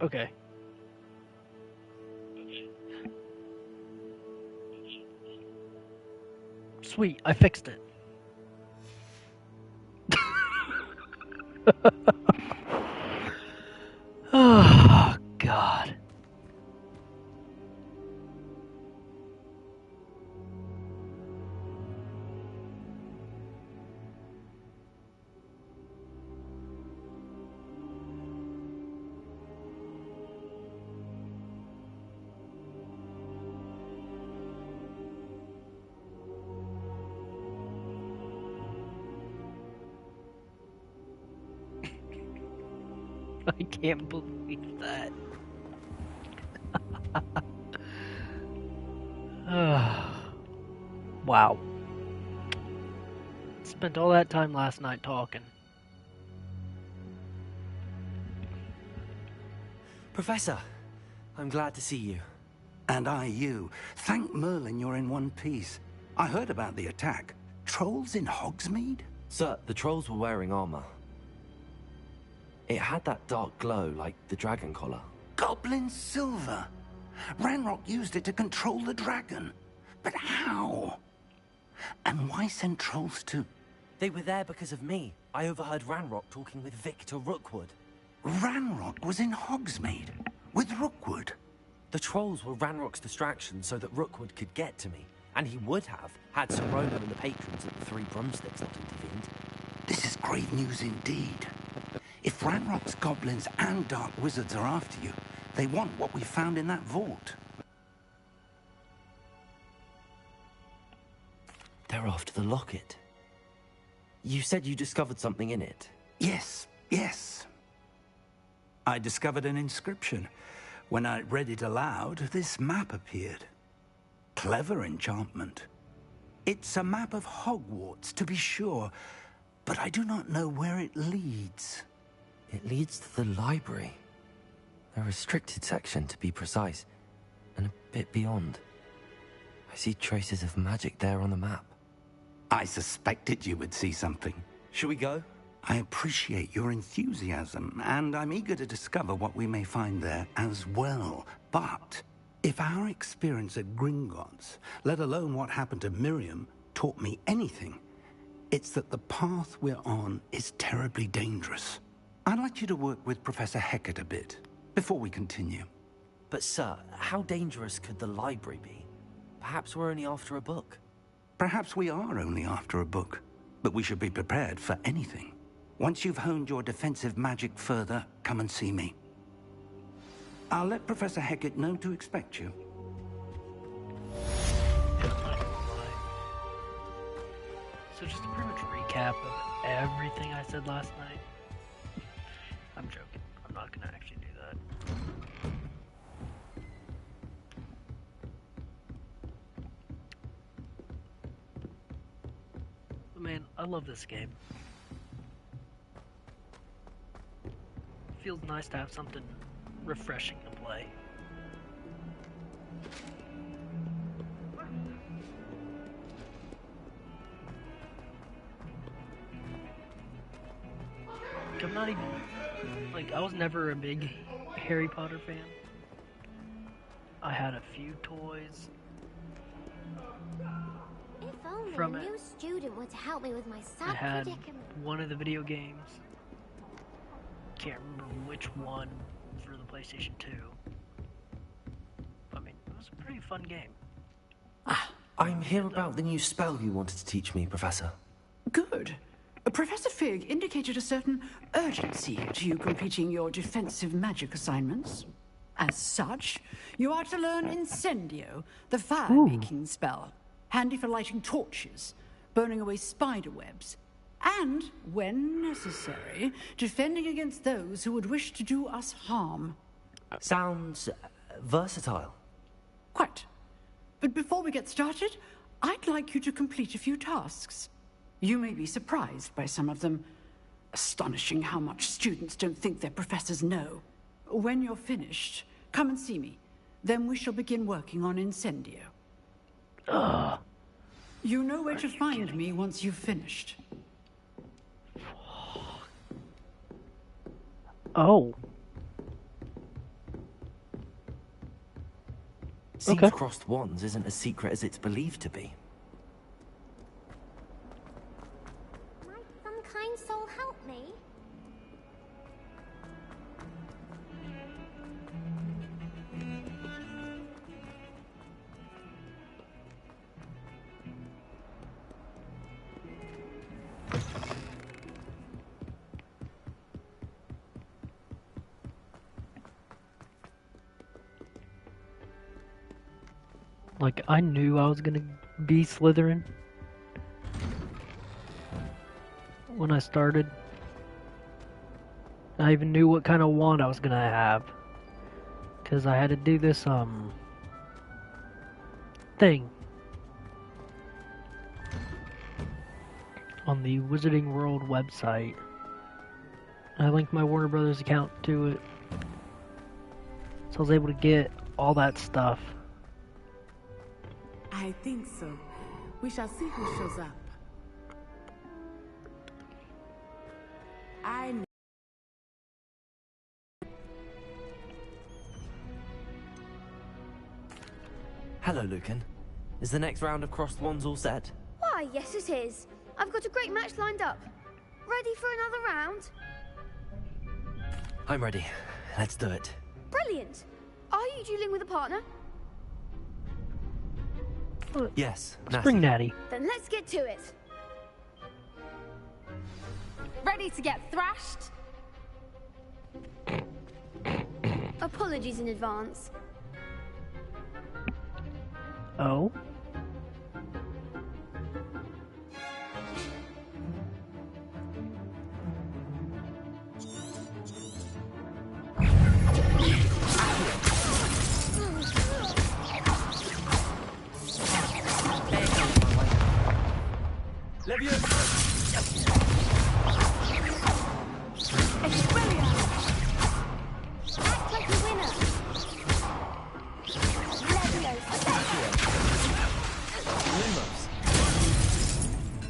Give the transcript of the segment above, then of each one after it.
Okay. Sweet, I fixed it. Oh, God. I can't believe that. Wow. Spent all that time last night talking. Professor, I'm glad to see you. And I you. Thank Merlin you're in one piece. I heard about the attack. Trolls in Hogsmeade? Sir, the trolls were wearing armor. It had that dark glow like the dragon collar. Goblin silver. Ranrock used it to control the dragon. But how? And why send trolls to... They were there because of me. I overheard Ranrock talking with Victor Rookwood. Ranrock was in Hogsmeade with Rookwood. The trolls were Ranrock's distraction so that Rookwood could get to me. And he would have, had Sir Ronan and the patrons at the Three Broomsticks not intervened. This is grave news indeed. If Ranrock's goblins and dark wizards are after you, they want what we found in that vault. They're after the locket. You said you discovered something in it. Yes. I discovered an inscription. When I read it aloud, this map appeared. Clever enchantment. It's a map of Hogwarts, to be sure, but I do not know where it leads. It leads to the library. A restricted section, to be precise, and a bit beyond. I see traces of magic there on the map. I suspected you would see something. Shall we go? I appreciate your enthusiasm, and I'm eager to discover what we may find there as well. But if our experience at Gringotts, let alone what happened to Miriam, taught me anything, it's that the path we're on is terribly dangerous. I'd like you to work with Professor Hecat a bit before we continue. But sir, how dangerous could the library be? Perhaps we're only after a book. Perhaps we are only after a book, but we should be prepared for anything. Once you've honed your defensive magic further, come and see me. I'll let Professor Hecat know to expect you. So just a pretty much recap of everything I said last night. I'm joking. I'm not gonna actually do that. But man, I love this game. Feels nice to have something refreshing to play. I'm not even, like, I was never a big Harry Potter fan. I had a few toys If only from a it. new student would help me with my I sad had predicament. one of the video games. Can't remember which one for the PlayStation 2. I mean, it was a pretty fun game. I'm here about the new spell you wanted to teach me, Professor. Good. Professor Fig indicated a certain urgency to you completing your defensive magic assignments. As such, you are to learn Incendio, the fire-making spell, handy for lighting torches, burning away spider webs, and, when necessary, defending against those who would wish to do us harm. Sounds versatile. Quite. But before we get started, I'd like you to complete a few tasks. You may be surprised by some of them. Astonishing how much students don't think their professors know. When you're finished, come and see me. Then we shall begin working on Incendio. You know where to find me once you've finished. Oh. seems Okay. crossed wands isn't as secret as it's believed to be. Might some kind soul help me? Like, I knew I was gonna be Slytherin when I started. I even knew what kind of wand I was gonna have. Because I had to do this, thing on the Wizarding World website. I linked my Warner Brothers account to it. So I was able to get all that stuff. I think so. We shall see who shows up. I know. Hello, Lucan. Is the next round of crossed wands all set? Why, yes it is. I've got a great match lined up. Ready for another round? I'm ready. Let's do it. Brilliant. Are you dueling with a partner? Yes, Spring Natty. Then let's get to it. Ready to get thrashed? Apologies in advance. Oh? Act like a winner.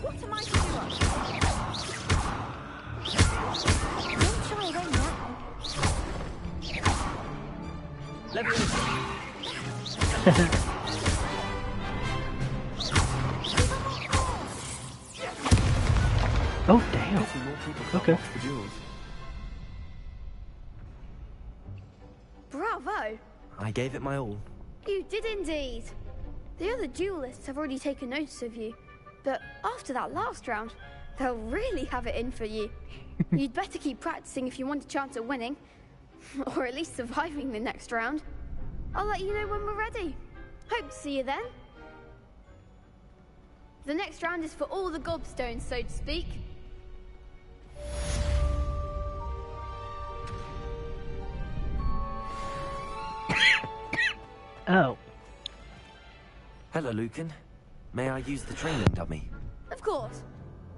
What am I to do? Don't try them Oh, damn. Okay. Bravo! I gave it my all. You did indeed. The other duelists have already taken notice of you, but after that last round, they'll really have it in for you. You'd better keep practicing if you want a chance at winning, or at least surviving the next round. I'll let you know when we're ready. Hope to see you then. The next round is for all the gobstones, so to speak. Oh. Hello, Lucan. May I use the training dummy? Of course.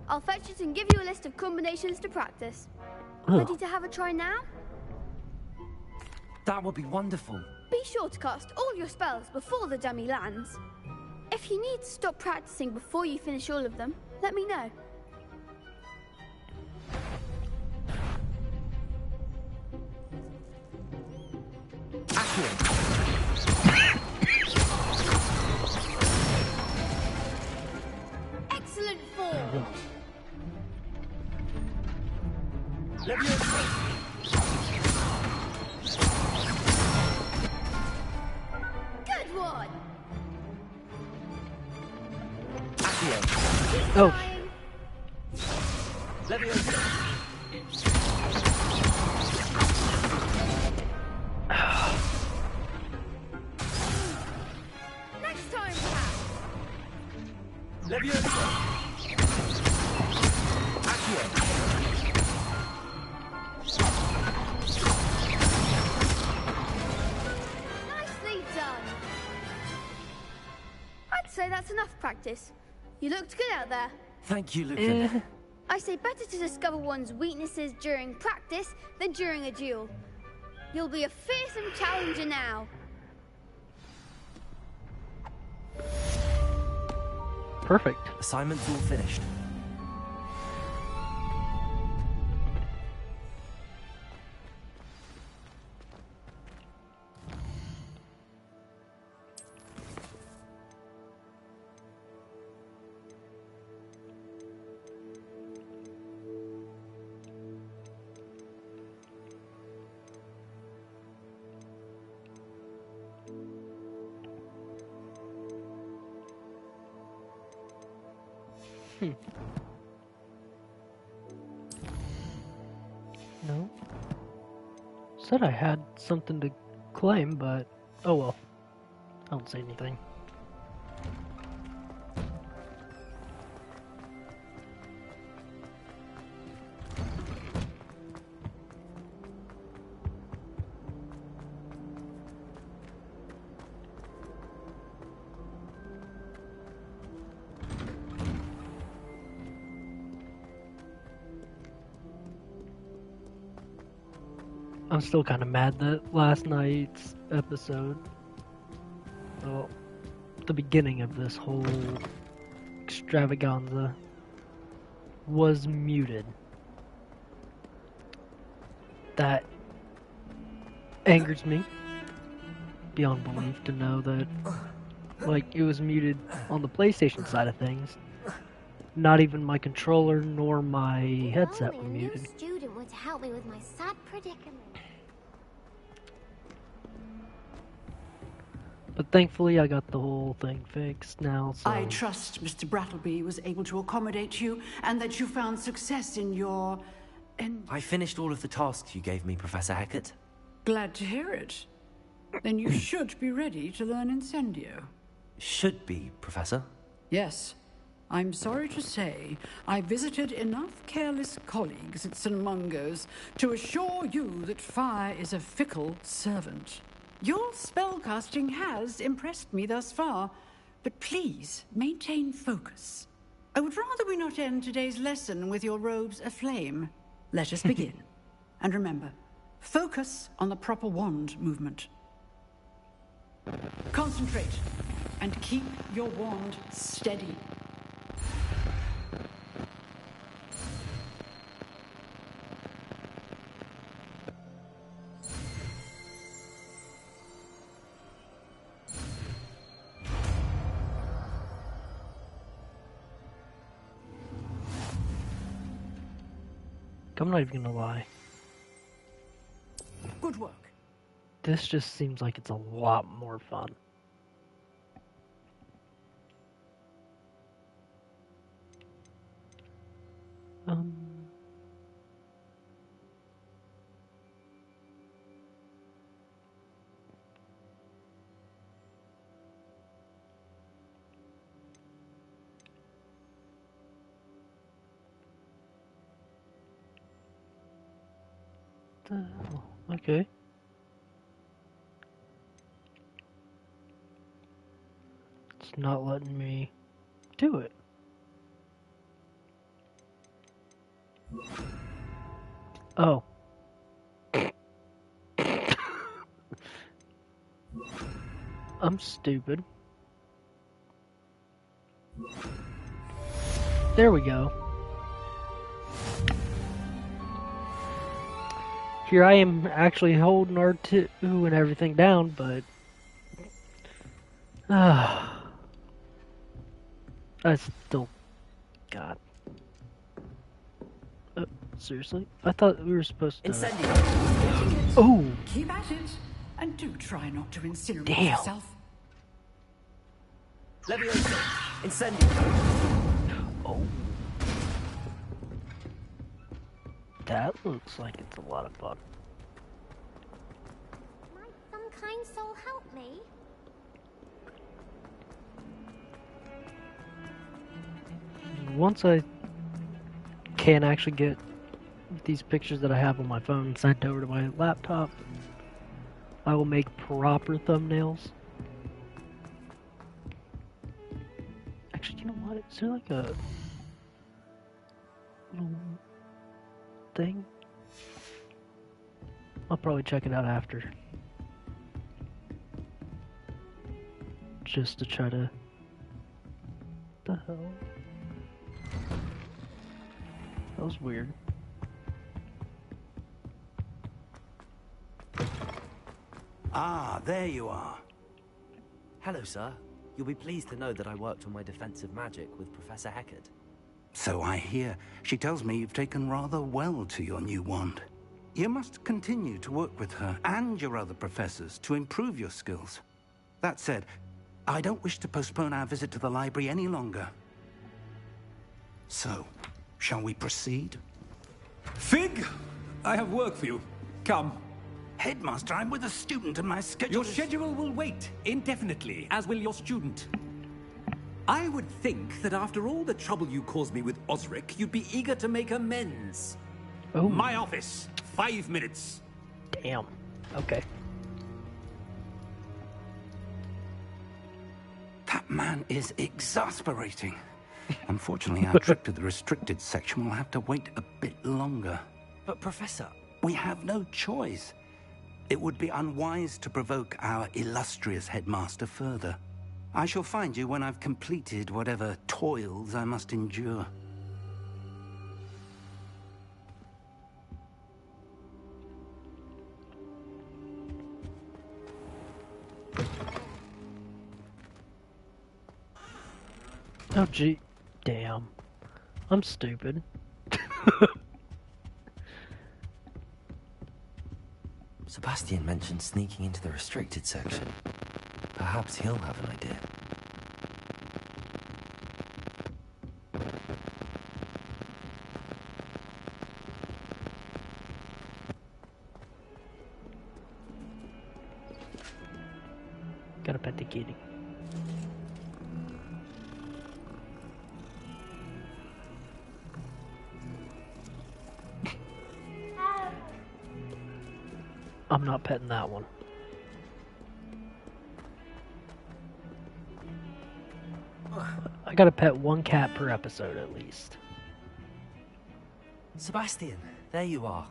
I'll fetch it and give you a list of combinations to practice. Ugh. Ready to have a try now? That would be wonderful. Be sure to cast all your spells before the dummy lands. If you need to stop practicing before you finish all of them, let me know. Excellent form. Good one. Keep Oh. trying. Next time, perhaps. Nicely done. I'd say that's enough practice. You looked good out there. Thank you, Lucan. I say better to discover one's weaknesses during practice than during a duel. You'll be a fearsome challenger now. Perfect. Assignment's all finished. No. Said I had something to claim, but oh well. I don't say anything. I'm still kind of mad that last night's episode, well, the beginning of this whole extravaganza, was muted. That angers me beyond belief to know that, like, it was muted on the PlayStation side of things. Not even my controller nor my headset were muted. A new student would help me with my sad predicament. But thankfully, I got the whole thing fixed now, so... I trust Mr. Brattleby was able to accommodate you, and that you found success in your... I finished all of the tasks you gave me, Professor Hackett. Glad to hear it. Then you should be ready to learn Incendio. Should be, Professor. Yes. I'm sorry to say, I visited enough careless colleagues at St. Mungo's to assure you that fire is a fickle servant. Your spellcasting has impressed me thus far, but please maintain focus. I would rather we not end today's lesson with your robes aflame. Let us begin. And remember, focus on the proper wand movement. Concentrate, and keep your wand steady. I'm not even gonna lie. Good work. This just seems like it's a lot more fun. Okay. It's not letting me do it. Oh. I'm stupid. There we go. Here I am actually holding R2 and everything down, but... I still... God. Seriously? I thought we were supposed to... Incendio. Oh! Keep at it, and do try not to incinerate Damn. yourself. Leviosa! Incendio! Oh. That looks like it's a lot of fun. Might some kind soul help me? Once I can actually get these pictures that I have on my phone sent over to my laptop, I will make proper thumbnails. Actually, you know what? Is there like a little thing? I'll probably check it out after. Just to try to... What the hell? That was weird. Ah, there you are. Hello, sir. You'll be pleased to know that I worked on my defensive magic with Professor Hackett. So I hear. She tells me you've taken rather well to your new wand. You must continue to work with her and your other professors to improve your skills. That said, I don't wish to postpone our visit to the library any longer. So, shall we proceed? Fig, I have work for you. Come. Headmaster, I'm with a student and my schedule Your is... schedule will wait indefinitely, as will your student. I would think that after all the trouble you caused me with Osric, you'd be eager to make amends. Oh. My office, 5 minutes. Damn. Okay. That man is exasperating. Unfortunately, our trip to the restricted section will have to wait a bit longer. But, Professor... We have no choice. It would be unwise to provoke our illustrious headmaster further. I shall find you when I've completed whatever toils I must endure. Oh, gee. Damn. I'm stupid. Sebastian mentioned sneaking into the restricted section. Perhaps he'll have an idea. Gotta pet the kitty. I'm not petting that one. I gotta pet one cat per episode at least. Sebastian, there you are.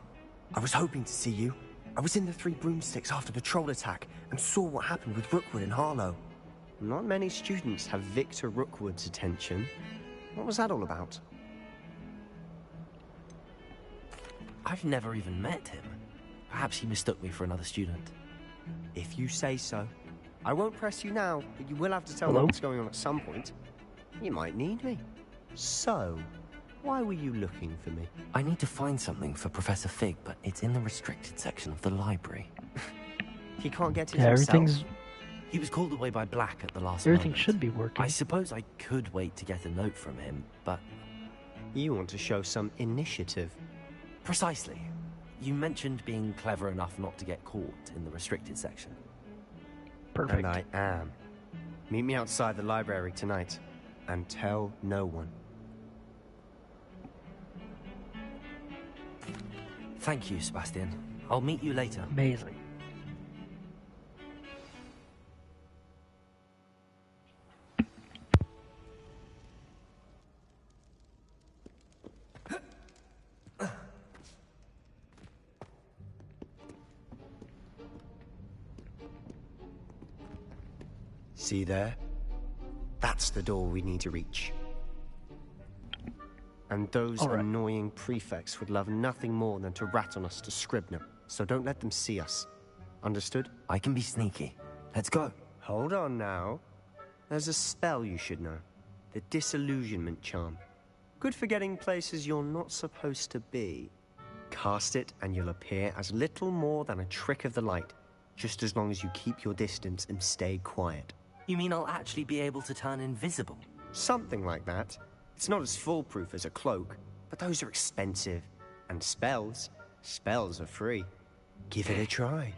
I was hoping to see you. I was in the Three Broomsticks after the troll attack and saw what happened with Rookwood and Harlow. Not many students have Victor Rookwood's attention. What was that all about? I've never even met him. Perhaps he mistook me for another student. If you say so. I won't press you now, but you will have to tell Hello? me what's going on at some point. You might need me. So, why were you looking for me? I need to find something for Professor Fig, but it's in the restricted section of the library. He can't get it Yeah, himself. everything's He was called away by Black at the last everything moment. should be working. I suppose I could wait to get a note from him, but... You want to show some initiative. Precisely. You mentioned being clever enough not to get caught in the restricted section. Perfect. And I am. Meet me outside the library tonight. And tell no one. Thank you, Sebastian. I'll meet you later. Amazing. See there? That's the door we need to reach. And those All right. annoying prefects would love nothing more than to rat on us to Scribner, so don't let them see us. Understood? I can be sneaky. Let's go. Hold on now. There's a spell you should know. The Disillusionment Charm. Good for getting places you're not supposed to be. Cast it and you'll appear as little more than a trick of the light, just as long as you keep your distance and stay quiet. You mean I'll actually be able to turn invisible? Something like that. It's not as foolproof as a cloak, but those are expensive. And spells are free. Give it a try.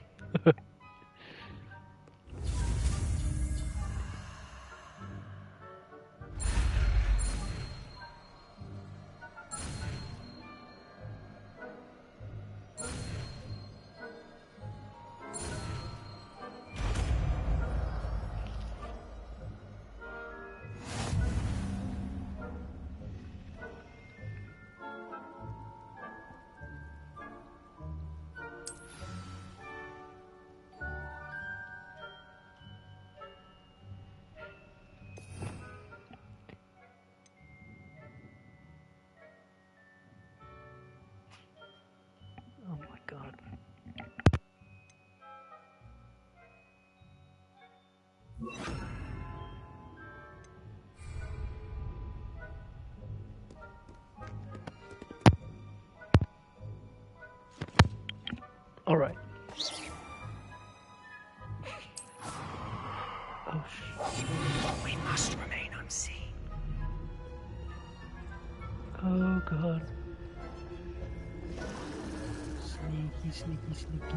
Sneaky, sneaky, sneaky.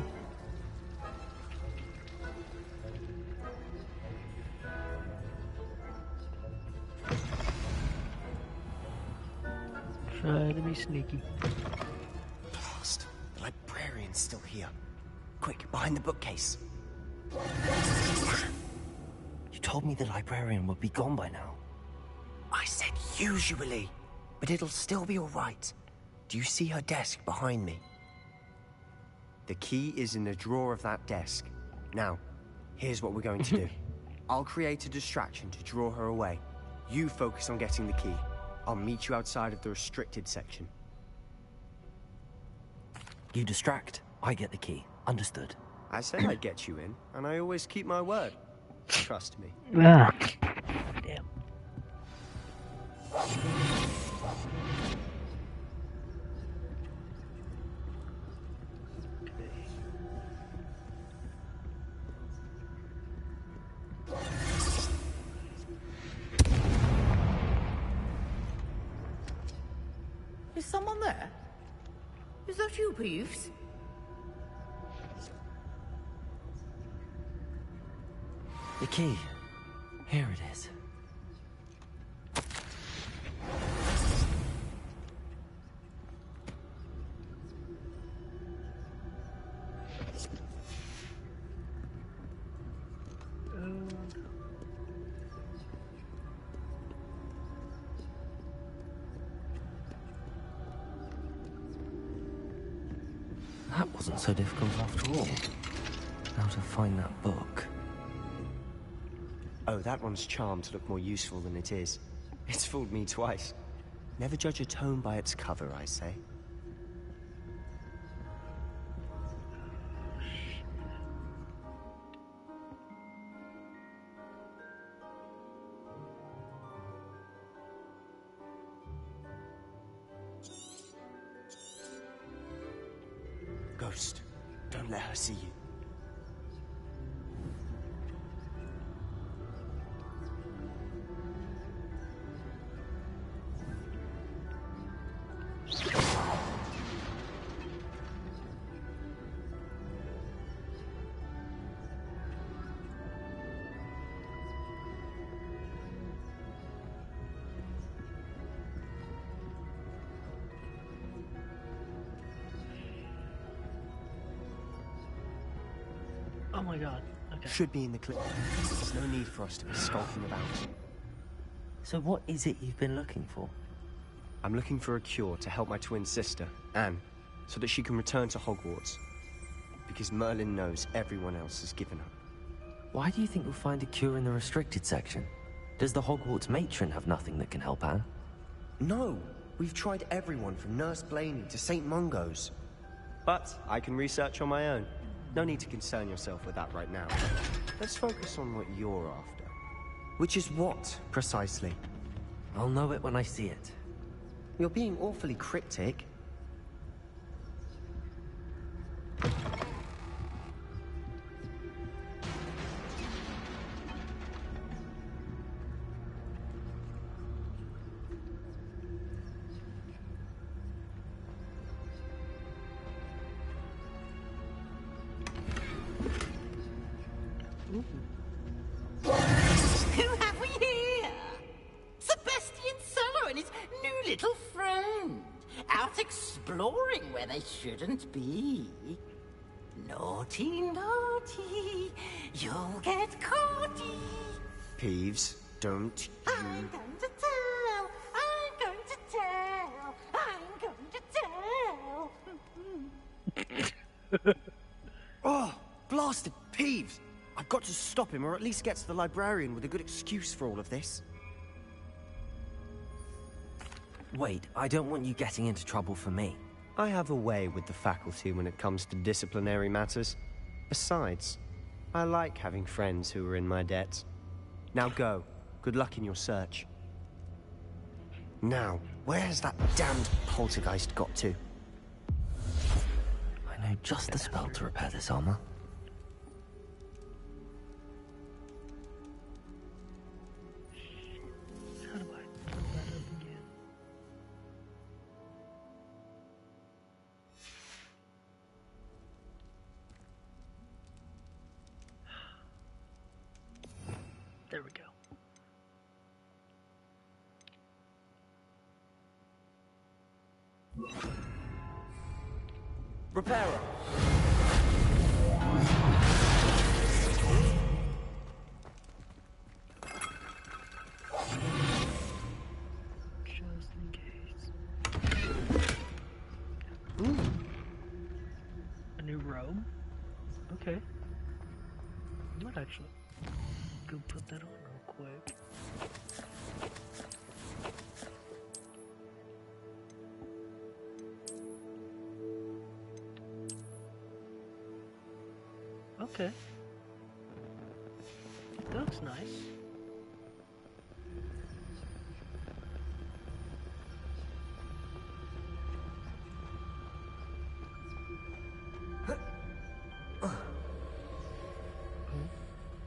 Try to be sneaky. Blast. The librarian's still here. Quick, behind the bookcase. You told me the librarian would be gone by now. I said usually, but it'll still be all right. Do you see her desk behind me? The key is in the drawer of that desk. Now, here's what we're going to do. I'll create a distraction to draw her away. You focus on getting the key. I'll meet you outside of the restricted section. You distract, I get the key. Understood. I said I'd get you in, and I always keep my word. Trust me. Ah. Damn. Is someone there? Is that you, Peeves? The key. Here it is. That wasn't so difficult after all. How to find that book. Oh, that one's charmed to look more useful than it is. It's fooled me twice. Never judge a tome by its cover, I say. Ghost, don't let her see you. Oh my god. Okay. Should be in the clip. There's no need for us to be skulking about. So what is it you've been looking for? I'm looking for a cure to help my twin sister, Anne, so that she can return to Hogwarts. Because Merlin knows everyone else has given up. Why do you think you'll find a cure in the restricted section? Does the Hogwarts matron have nothing that can help Anne? No, we've tried everyone from Nurse Blaney to St. Mungo's. But I can research on my own. No need to concern yourself with that right now. Let's focus on what you're after. Which is what, precisely? I'll know it when I see it. You're being awfully cryptic. Who have we here? Sebastian Solo and his new little friend. Out exploring where they shouldn't be. Naughty, naughty. You'll get caughty. Peeves, don't you... I'm going to tell. I'm going to tell. I'm going to tell. Oh, blasted Peeves! I've got to stop him, or at least get to the librarian with a good excuse for all of this. Wait, I don't want you getting into trouble for me. I have a way with the faculty when it comes to disciplinary matters. Besides, I like having friends who are in my debt. Now go. Good luck in your search. Now, where's that damned poltergeist got to? I know just the spell to repair this armor. How do I pull that up again? Repairer. Just in case. Ooh. A new robe? Okay. I might actually go put that on real quick. Okay. That looks nice.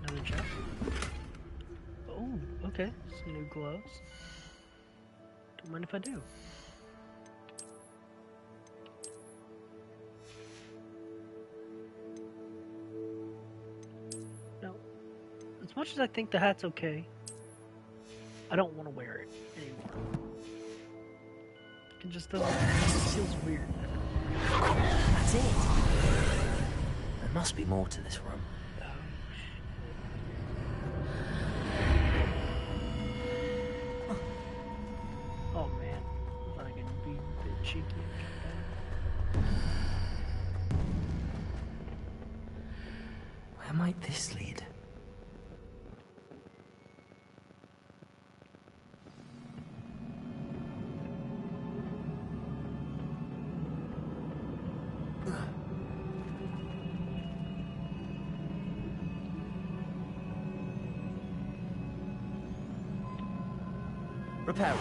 Another chest. Oh, okay. Some new gloves. Don't mind if I do. No. As much as I think the hat's okay, I don't want to wear it anymore. It just doesn't. It feels weird. That's it. There must be more to this room. Oh man, I thought I could be a bit cheeky. Where might this lead? Repairer.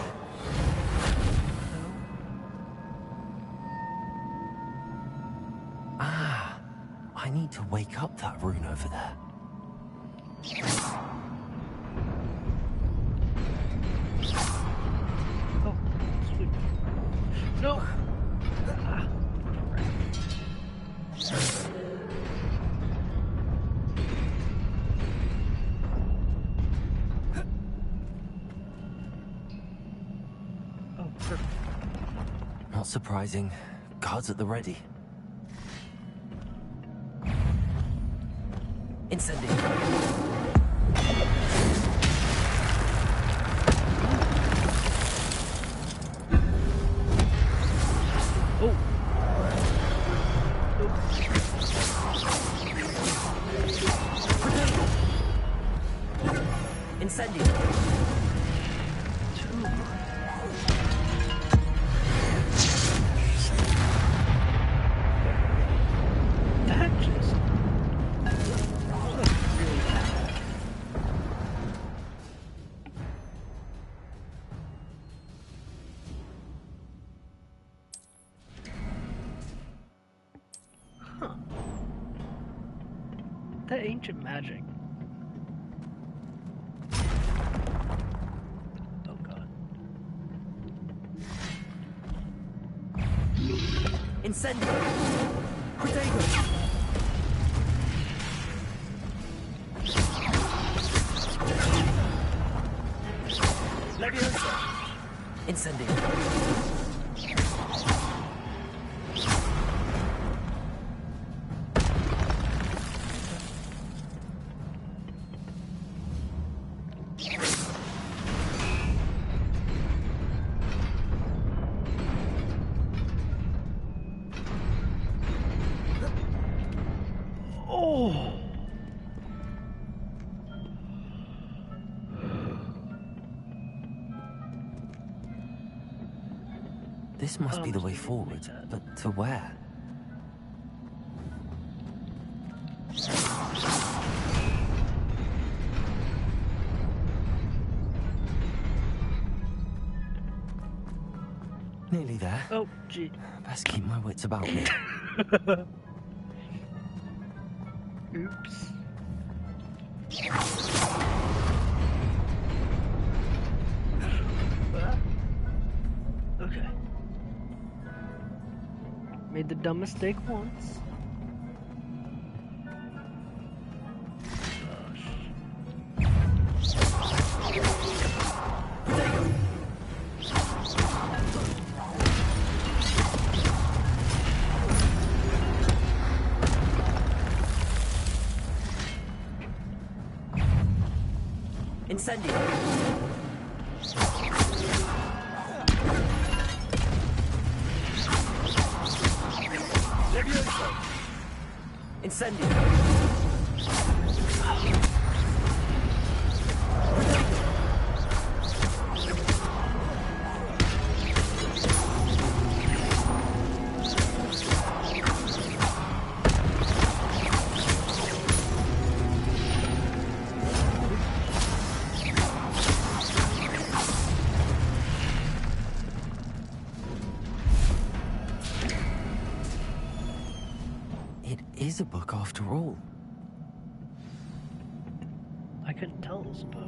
Ah, I need to wake up that rune over there. Oh, sweet. No! Ah, oh, perfect. Not surprising. Guards at the ready. Incendiary. Oh! Incendiary. That just... Huh. That ancient magic. Oh god. Incendiary. Protego. Leviosa. Incendiary. Oh! This must be the way forward, but to where? Nearly there. Oh, gee. Best keep my wits about me. Oops. Okay. Made the dumb mistake once. Incendio. Levioso. Incendio. It is a book after all. I couldn't tell it was a book.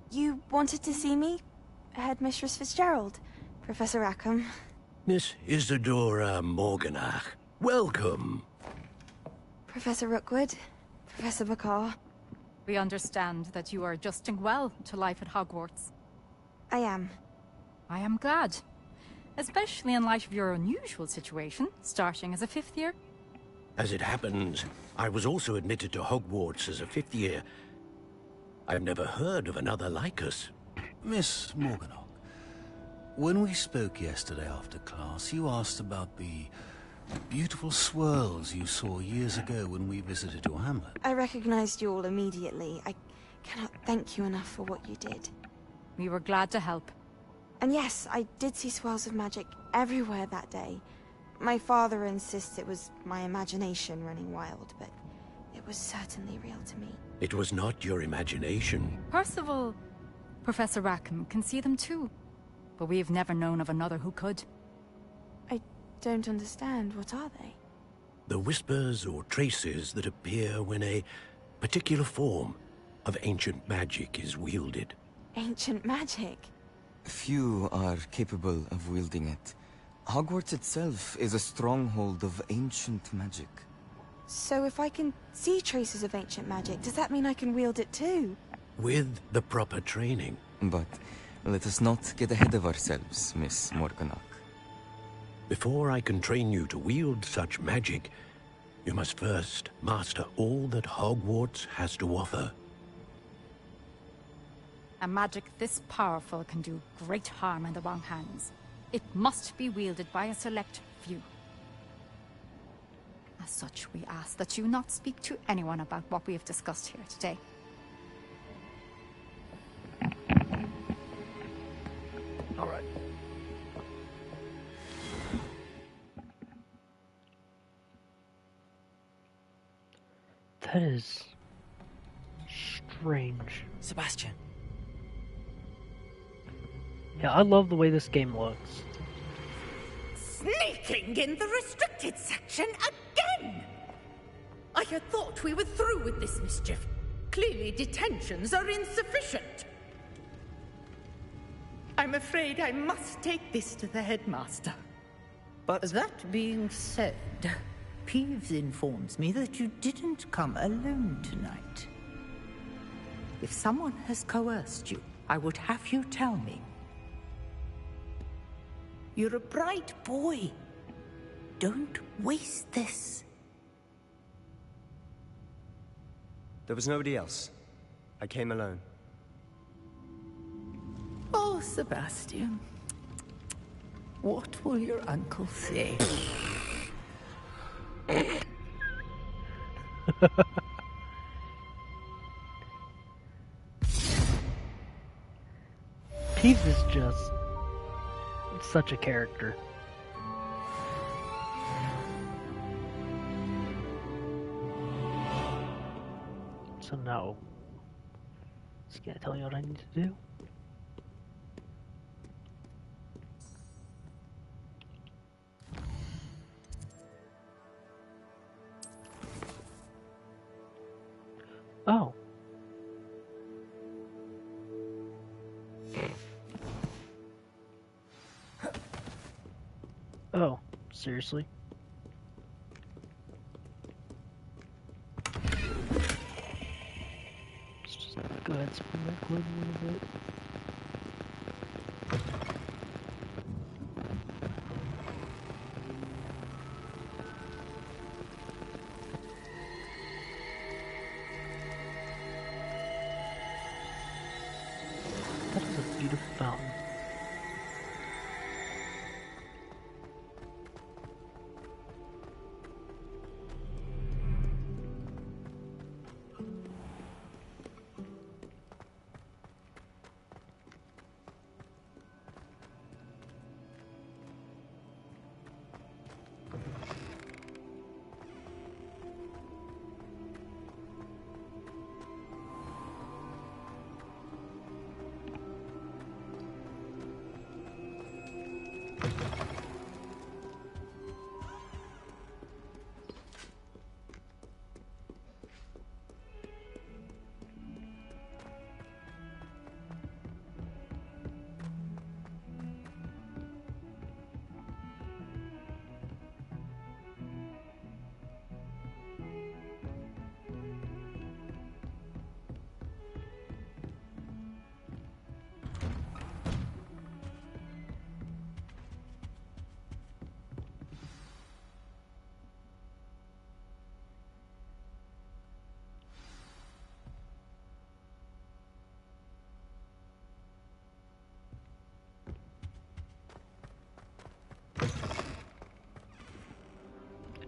You wanted to see me? Headmistress Fitzgerald? Professor Rackham? Miss Isadora Morganach, welcome. Professor Rookwood? Professor Bakar? We understand that you are adjusting well to life at Hogwarts. I am. I am glad. Especially in light of your unusual situation, starting as a 5th year. As it happens, I was also admitted to Hogwarts as a 5th year. I've never heard of another like us. Miss Morganach, when we spoke yesterday after class, you asked about the beautiful swirls you saw years ago when we visited your hamlet. I recognized you all immediately. I cannot thank you enough for what you did. We were glad to help. And yes, I did see swirls of magic everywhere that day. My father insists it was my imagination running wild, but it was certainly real to me. It was not your imagination. Percival, Professor Rackham can see them too. But we have never known of another who could. I don't understand. What are they? The whispers or traces that appear when a particular form of ancient magic is wielded. Ancient magic? Few are capable of wielding it. Hogwarts itself is a stronghold of ancient magic. So if I can see traces of ancient magic, does that mean I can wield it too? With the proper training. But let us not get ahead of ourselves, Miss Morganach. Before I can train you to wield such magic, you must first master all that Hogwarts has to offer. A magic this powerful can do great harm in the wrong hands. It must be wielded by a select few. As such, we ask that you not speak to anyone about what we have discussed here today. That is strange. Sebastian. Yeah, I love the way this game looks. Sneaking in the restricted section again! I had thought we were through with this mischief. Clearly detentions are insufficient. I'm afraid I must take this to the headmaster. But that being said, Peeves informs me that you didn't come alone tonight. If someone has coerced you, I would have you tell me. You're a bright boy. Don't waste this. there was nobody else. I came alone. Oh, Sebastian. What will your uncle say? Peeves is just such a character. So now, just gonna tell you what I need to do. Oh. Oh, seriously? Let's just go ahead and spin that globe a little bit. That is a beautiful fountain.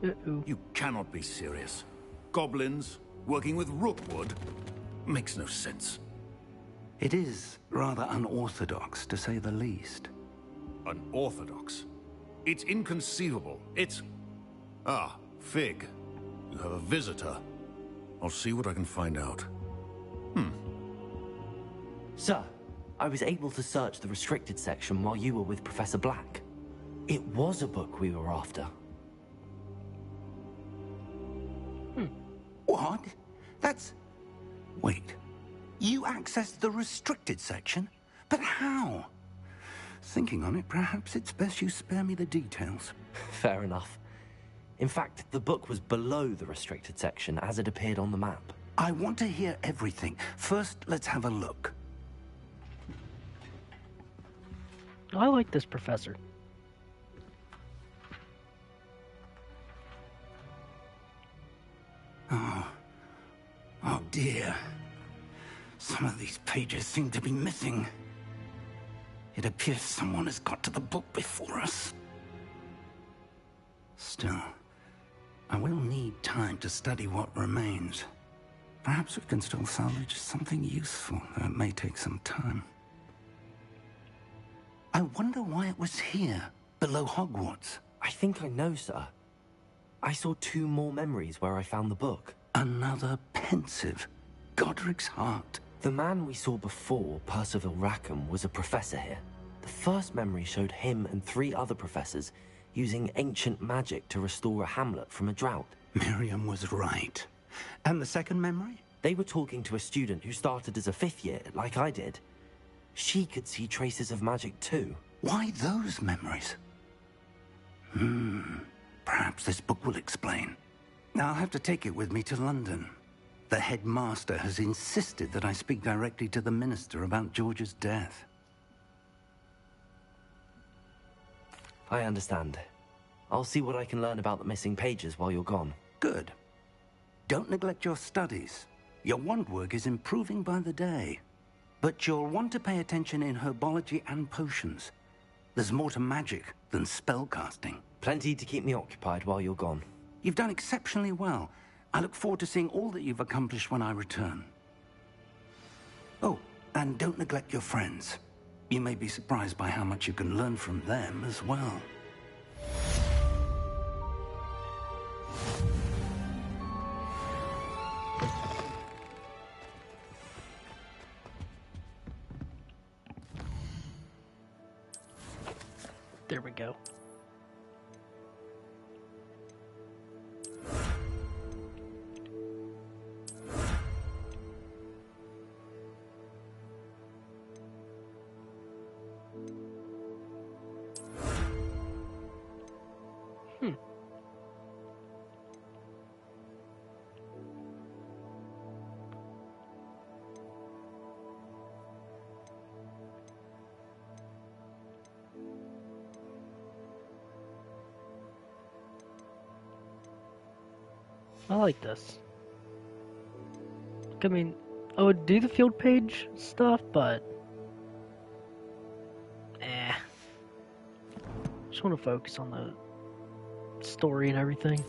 Uh-oh. You cannot be serious. Goblins working with rootwood makes no sense. It is rather unorthodox, to say the least. Unorthodox? It's inconceivable. It's... Ah, Fig. You have a visitor. I'll see what I can find out. Sir, I was able to search the restricted section while you were with Professor Black. It was a book we were after. What? That's... Wait. You accessed the restricted section? But how? Thinking on it, perhaps it's best you spare me the details. Fair enough. In fact, the book was below the restricted section as it appeared on the map. I want to hear everything. First, let's have a look. I like this professor. Oh dear. Some of these pages seem to be missing. It appears someone has got to the book before us. Still, I will need time to study what remains. Perhaps we can still salvage something useful, though it may take some time. I wonder why it was here, below Hogwarts. I think I know, sir. I saw 2 more memories where I found the book. Another pensive. Godric's heart. The man we saw before, Percival Rackham, was a professor here. The first memory showed him and 3 other professors using ancient magic to restore a hamlet from a drought. Miriam was right. And the second memory? They were talking to a student who started as a 5th year, like I did. She could see traces of magic too. Why those memories? Perhaps this book will explain. I'll have to take it with me to London. The headmaster has insisted that I speak directly to the minister about George's death. I understand. I'll see what I can learn about the missing pages while you're gone. Good. Don't neglect your studies. Your wand work is improving by the day. But you'll want to pay attention in herbology and potions. There's more to magic than spellcasting. Plenty to keep me occupied while you're gone. You've done exceptionally well. I look forward to seeing all that you've accomplished when I return. Oh, and don't neglect your friends. You may be surprised by how much you can learn from them as well. There we go. I like this. I mean, I would do the field page stuff, but just want to focus on the story and everything.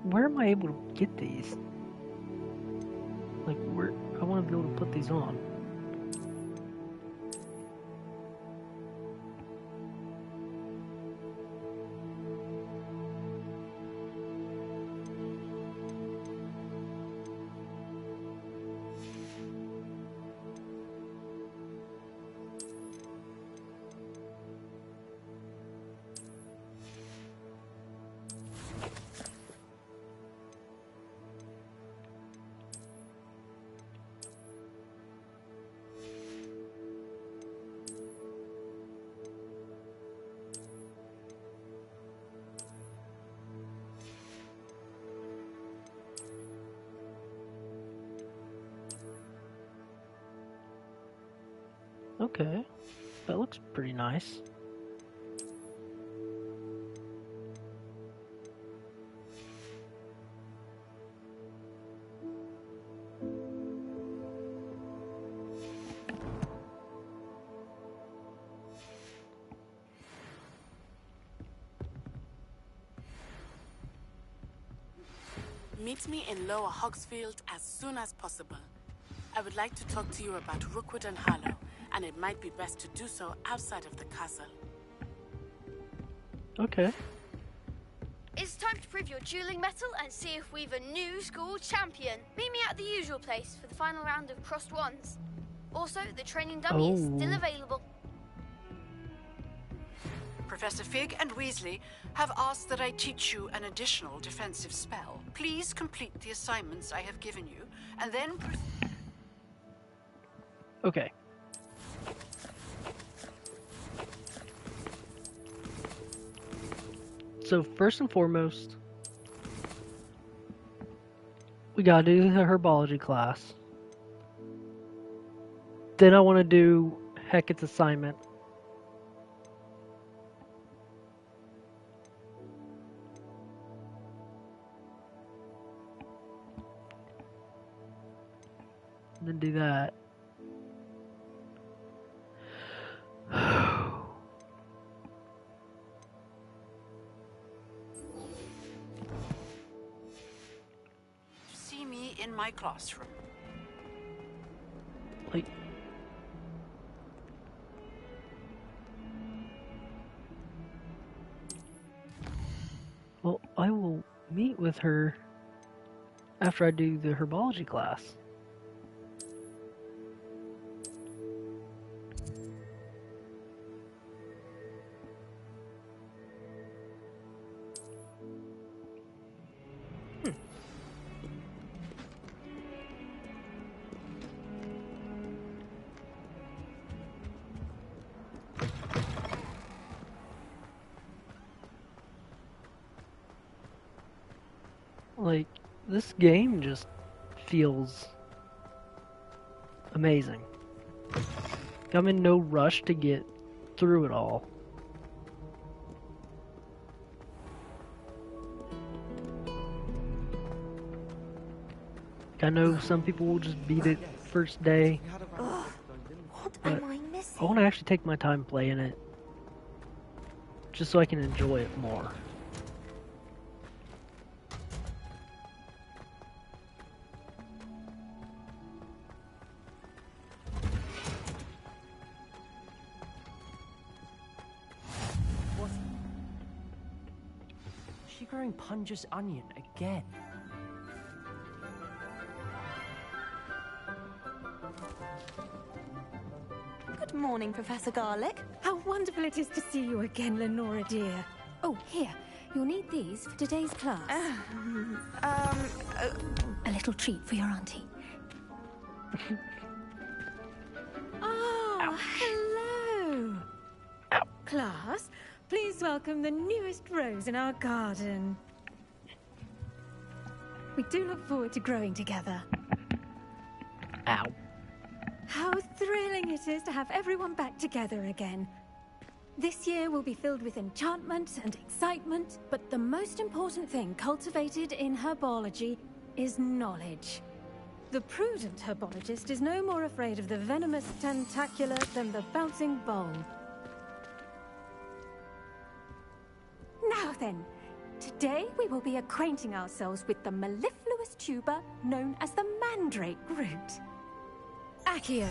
Where am I able to get these? Like, where? I want to be able to put these on. Okay, that looks pretty nice. Meet me in Lower Hogsfield as soon as possible. I would like to talk to you about Rookwood and Harlow, and it might be best to do so outside of the castle. Okay. It's time to prove your dueling mettle and see if we've a new school champion. Meet me at the usual place for the final round of crossed wands. Also, the training dummy is still available. Professor Fig and Weasley have asked that I teach you an additional defensive spell. Please complete the assignments I have given you, and then... Okay. So first and foremost, we gotta do the herbology class. Then I want to do Hecat's assignment. Then do that. in my classroom. Like, well, I will meet with her after I do the herbology class. Like, this game just feels amazing. I'm in no rush to get through it all. I know some people will just beat it first day. What am I missing? I want to actually take my time playing it, just so I can enjoy it more. She growing Punja's onion again. Good morning, Professor Garlic. How wonderful it is to see you again, Lenora dear. Oh, here. You'll need these for today's class. A little treat for your auntie. Oh, hello. Class, please welcome the newest rose in our garden. We do look forward to growing together. Ow. How thrilling it is to have everyone back together again. This year will be filled with enchantment and excitement, but the most important thing cultivated in herbology is knowledge. The prudent herbologist is no more afraid of the venomous tentacular than the bouncing bowl. Now then, today we will be acquainting ourselves with the mellifluous tuber known as the mandrake root. Accio.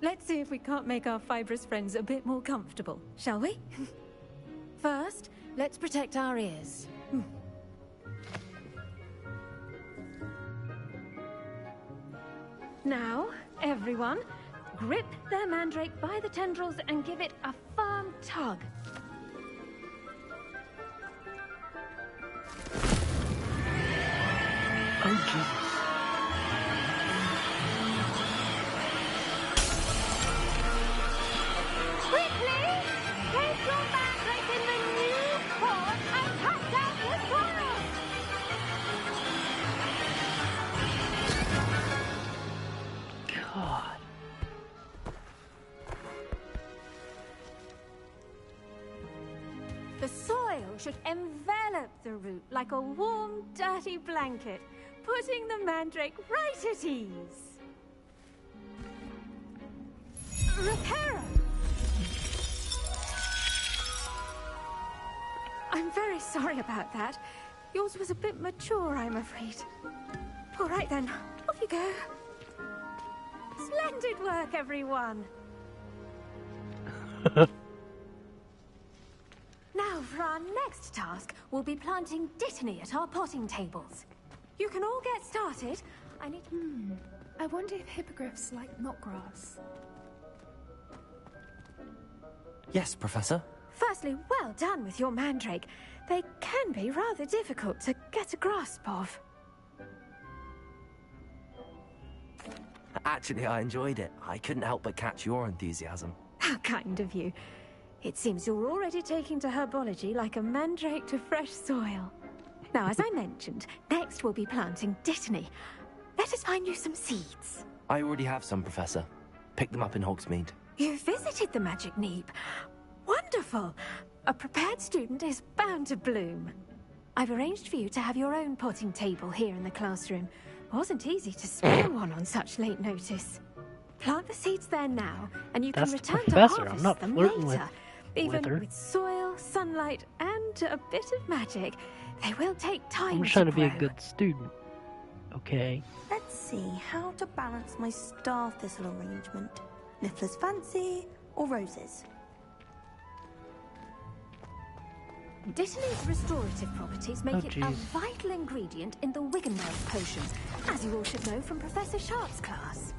Let's see if we can't make our fibrous friends a bit more comfortable, shall we? First, let's protect our ears. Now, everyone, grip their mandrake by the tendrils and give it a firm tug. Oh, Jesus. Quickly! Take your mandrake in the new pot and cut down the soil! God. The soil should envelop the root like a warm, dirty blanket, putting the mandrake right at ease. Reparo! I'm very sorry about that. Yours was a bit mature, I'm afraid. All right then, off you go. Splendid work, everyone. Now, for our next task, we'll be planting dittany at our potting tables. You can all get started. I need... I wonder if hippogriffs like knotgrass. Yes, Professor. Firstly, well done with your mandrake. They can be rather difficult to get a grasp of. Actually, I enjoyed it. I couldn't help but catch your enthusiasm. How kind of you. It seems you're already taking to herbology like a mandrake to fresh soil. Now, as I mentioned, next we'll be planting dittany. Let us find you some seeds. I already have some, Professor. Picked them up in Hogsmeade. You visited the Magic Neep. Wonderful! A prepared student is bound to bloom. I've arranged for you to have your own potting table here in the classroom. Wasn't easy to spare one on such late notice. Plant the seeds there now, and you can return to harvest them later. Even with soil, sunlight, and a bit of magic, They will take time I'm just trying to be a grow. good student. Okay. Let's see how to balance my star thistle arrangement. Niffler's fancy or roses? Dittany's restorative properties make it a jeez. vital ingredient in the Wiggenweld potions, as you all should know from Professor Sharp's class.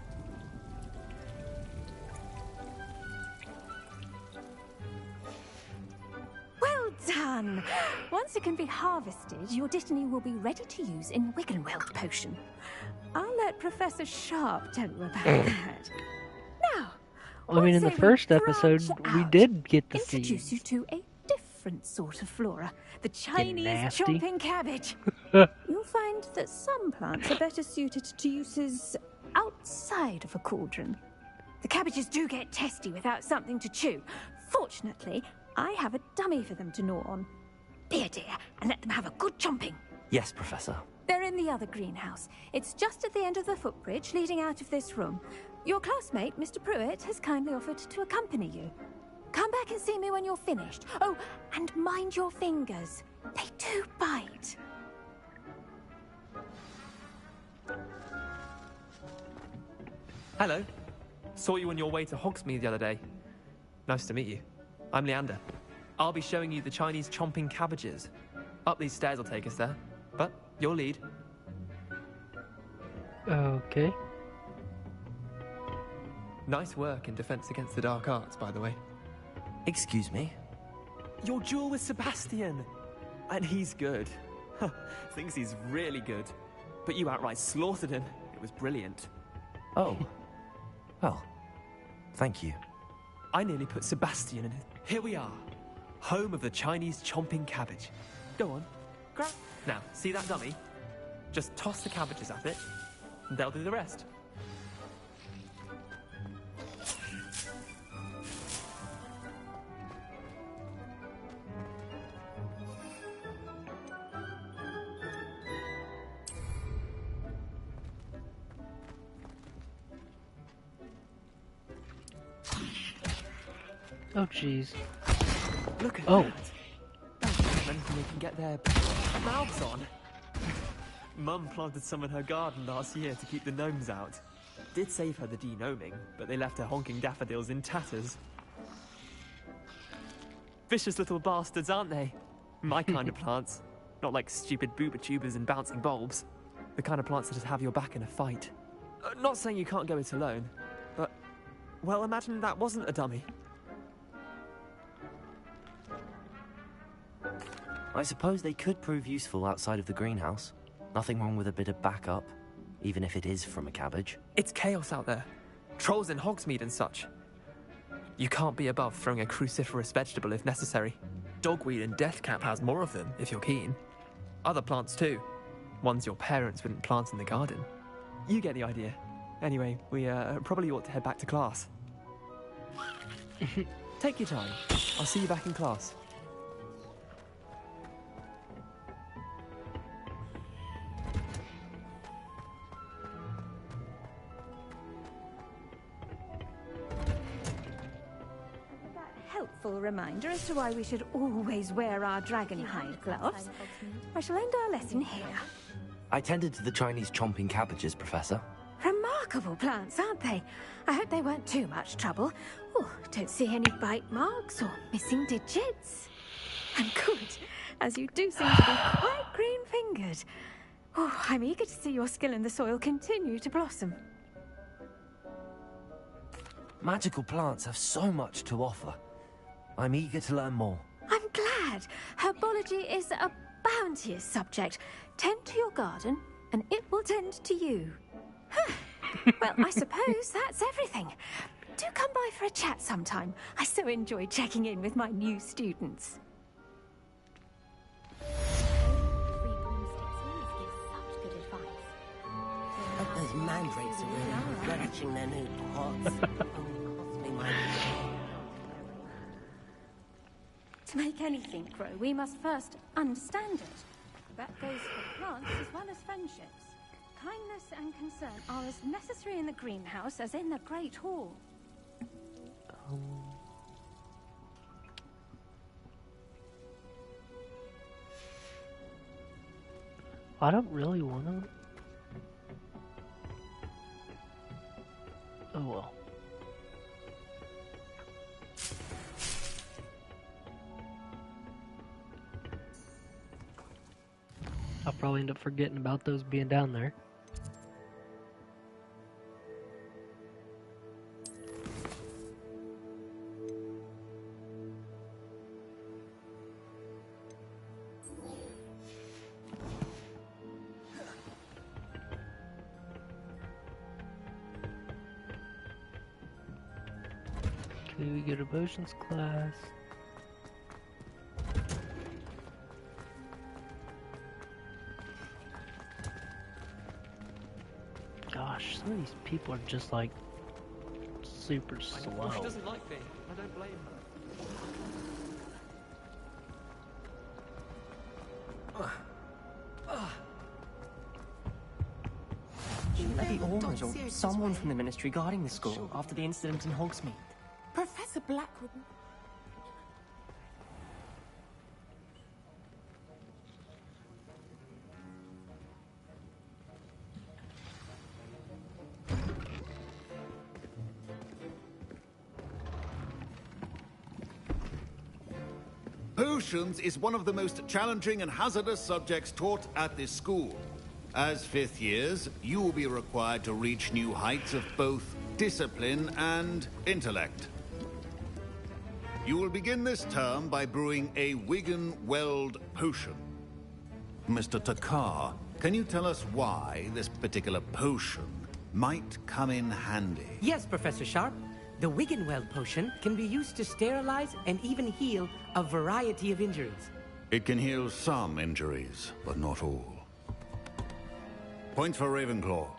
Well done! Once it can be harvested, your Dittany will be ready to use in Wiggenweld potion. I'll let Professor Sharp tell you about that. Now, Well, I mean, in the say we first episode, branch we out, did get to introduce see. you to a different sort of flora, the Chinese nasty. chomping cabbage. You'll find that some plants are better suited to uses outside of a cauldron. The cabbages do get testy without something to chew. Fortunately, I have a dummy for them to gnaw on. Be a dear and let them have a good chomping. Yes, Professor. They're in the other greenhouse. It's just at the end of the footbridge leading out of this room. Your classmate, Mr. Pruitt, has kindly offered to accompany you. Come back and see me when you're finished. Oh, and mind your fingers. They do bite. Hello. Saw you on your way to Hogsmeade the other day. Nice to meet you. I'm Leander. I'll be showing you the Chinese chomping cabbages. Up these stairs will take us there. But you'll lead. Okay. Nice work in Defense Against the Dark Arts, by the way. Excuse me? Your duel with Sebastian! And he's good. Thinks he's really good. But you outright slaughtered him. It was brilliant. Oh. Well, thank you. I nearly put Sebastian in it. Here we are. Home of the Chinese chomping cabbage. Go on. Grab. Now, see that dummy? Just toss the cabbages at it, and they'll do the rest. Oh, jeez. Look at Oh. that. Anything we can get their mouths on. Mum planted some in her garden last year to keep the gnomes out. Did save her the de-gnoming, but they left her honking daffodils in tatters. Vicious little bastards, aren't they? My kind of plants. Not like stupid booba tubers and bouncing bulbs. The kind of plants that just have your back in a fight. Not saying you can't go it alone, but... well, imagine that wasn't a dummy. I suppose they could prove useful outside of the greenhouse. Nothing wrong with a bit of backup, even if it is from a cabbage. It's chaos out there. Trolls in Hogsmeade and such. You can't be above throwing a cruciferous vegetable if necessary. Dogweed and deathcap has more of them, if you're keen. Other plants too. Ones your parents wouldn't plant in the garden. You get the idea. Anyway, we probably ought to head back to class. Take your time. I'll see you back in class. Helpful reminder as to why we should always wear our dragonhide gloves. I shall end our lesson here. I tended to the Chinese chomping cabbages, Professor. Remarkable plants, aren't they? I hope they weren't too much trouble. Oh, don't see any bite marks or missing digits. And good, as you do seem to be quite green-fingered. Oh, I'm eager to see your skill in the soil continue to blossom. Magical plants have so much to offer. I'm eager to learn more. I'm glad. Herbology is a bounteous subject. Tend to your garden, and it will tend to you. Well, I suppose that's everything. Do come by for a chat sometime. I so enjoy checking in with my new students. Those mandrakes are really relishing their new pots. To make anything grow, we must first understand it. That goes for plants as well as friendships. Kindness and concern are as necessary in the greenhouse as in the Great Hall. I don't really want to. Oh well. I'll probably end up forgetting about those being down there. Okay, we get a potions class. Gosh, some of these people are just like super slow. She doesn't like me. I don't blame her. Lady Ormond or someone from the Ministry guarding the school after the incident in Hogsmeade. Professor Blackwood. Potions is one of the most challenging and hazardous subjects taught at this school. As fifth years, you will be required to reach new heights of both discipline and intellect. You will begin this term by brewing a Wigan-Weld potion. Mr. Takar, can you tell us why this particular potion might come in handy? Yes, Professor Sharp. The Wigan-Weld potion can be used to sterilize and even heal a variety of injuries. It can heal some injuries, but not all. Point for Ravenclaw.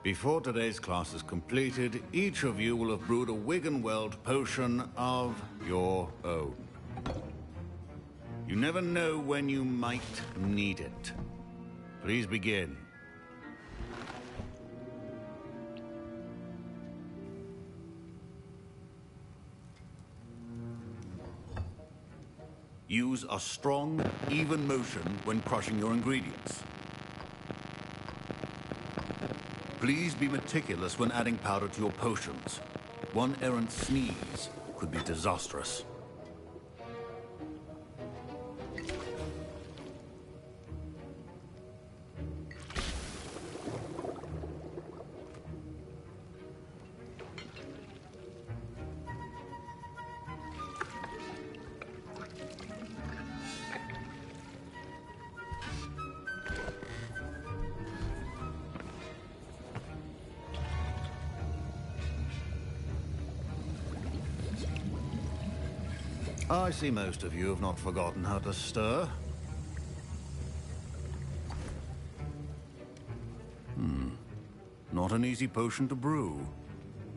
Before today's class is completed, each of you will have brewed a Wigan-Weld potion of your own. You never know when you might need it. Please begin. Use a strong, even motion when crushing your ingredients. Please be meticulous when adding powder to your potions. One errant sneeze could be disastrous. I see most of you have not forgotten how to stir. Not an easy potion to brew.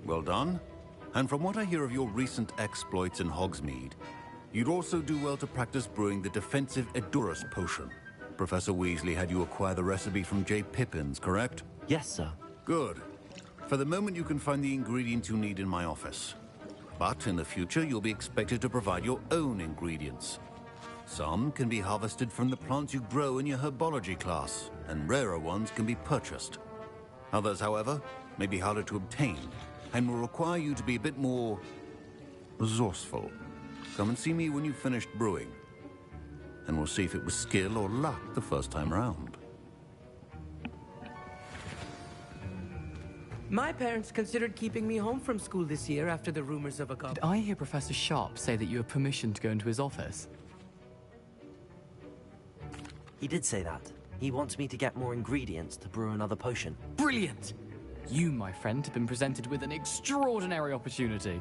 Well done. And from what I hear of your recent exploits in Hogsmeade, you'd also do well to practice brewing the defensive Edurus potion. Professor Weasley had you acquire the recipe from J. Pippin's, correct? Yes, sir. Good. For the moment, you can find the ingredients you need in my office. But in the future, you'll be expected to provide your own ingredients. Some can be harvested from the plants you grow in your herbology class, and rarer ones can be purchased. Others, however, may be harder to obtain, and will require you to be a bit more resourceful. Come and see me when you've finished brewing, and we'll see if it was skill or luck the first time round. My parents considered keeping me home from school this year after the rumors of a Did I hear Professor Sharp say that you have permission to go into his office? He did say that. He wants me to get more ingredients to brew another potion. Brilliant! You, my friend, have been presented with an extraordinary opportunity.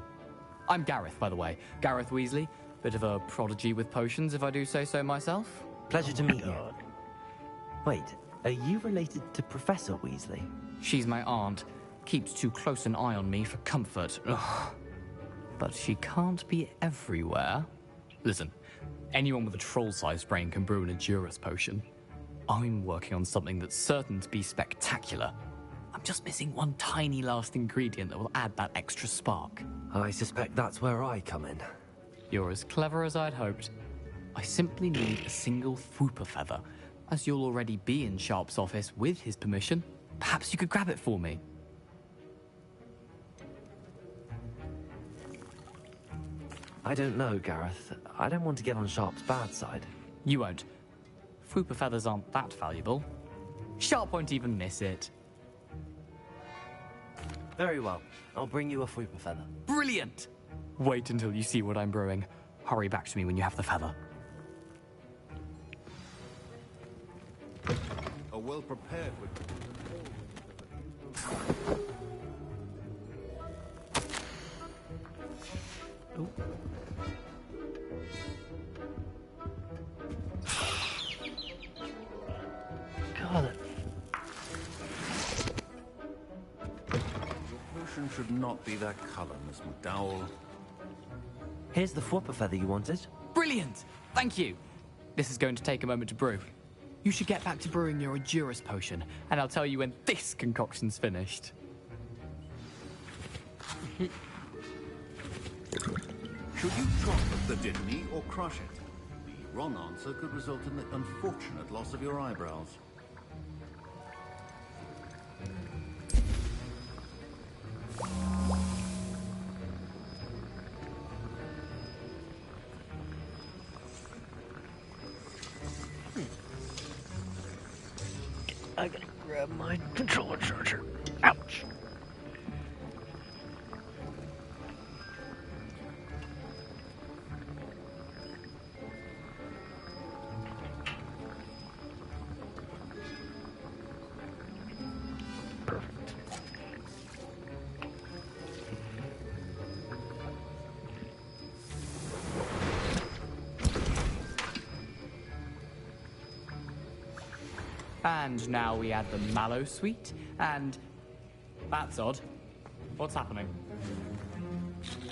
I'm Gareth, by the way. Gareth Weasley. Bit of a prodigy with potions, if I do say so myself. Pleasure to meet you. Wait, are you related to Professor Weasley? She's my aunt. Keeps too close an eye on me for comfort. Ugh. But she can't be everywhere. Listen, anyone with a troll-sized brain can brew an Edurus potion. I'm working on something that's certain to be spectacular. I'm just missing one tiny last ingredient that will add that extra spark. I suspect that's where I come in. You're as clever as I'd hoped. I simply need a single Fwooper feather. As you'll already be in Sharp's office with his permission, perhaps you could grab it for me. I don't know, Gareth. I don't want to get on Sharp's bad side. You won't. Fwooper feathers aren't that valuable. Sharp won't even miss it. Very well. I'll bring you a Fwooper feather. Brilliant! Wait until you see what I'm brewing. Hurry back to me when you have the feather. A well-prepared with... God. Your potion should not be that color, Miss McDowell. Here's the Fwooper feather you wanted. Brilliant! Thank you! This is going to take a moment to brew. You should get back to brewing your Edurus potion, and I'll tell you when this concoction's finished. Should you chop the Dimney or crush it? The wrong answer could result in the unfortunate loss of your eyebrows. I gotta grab my controller charger. Ouch. Perfect. And now we add the mallow sweet, and... That's odd. What's happening?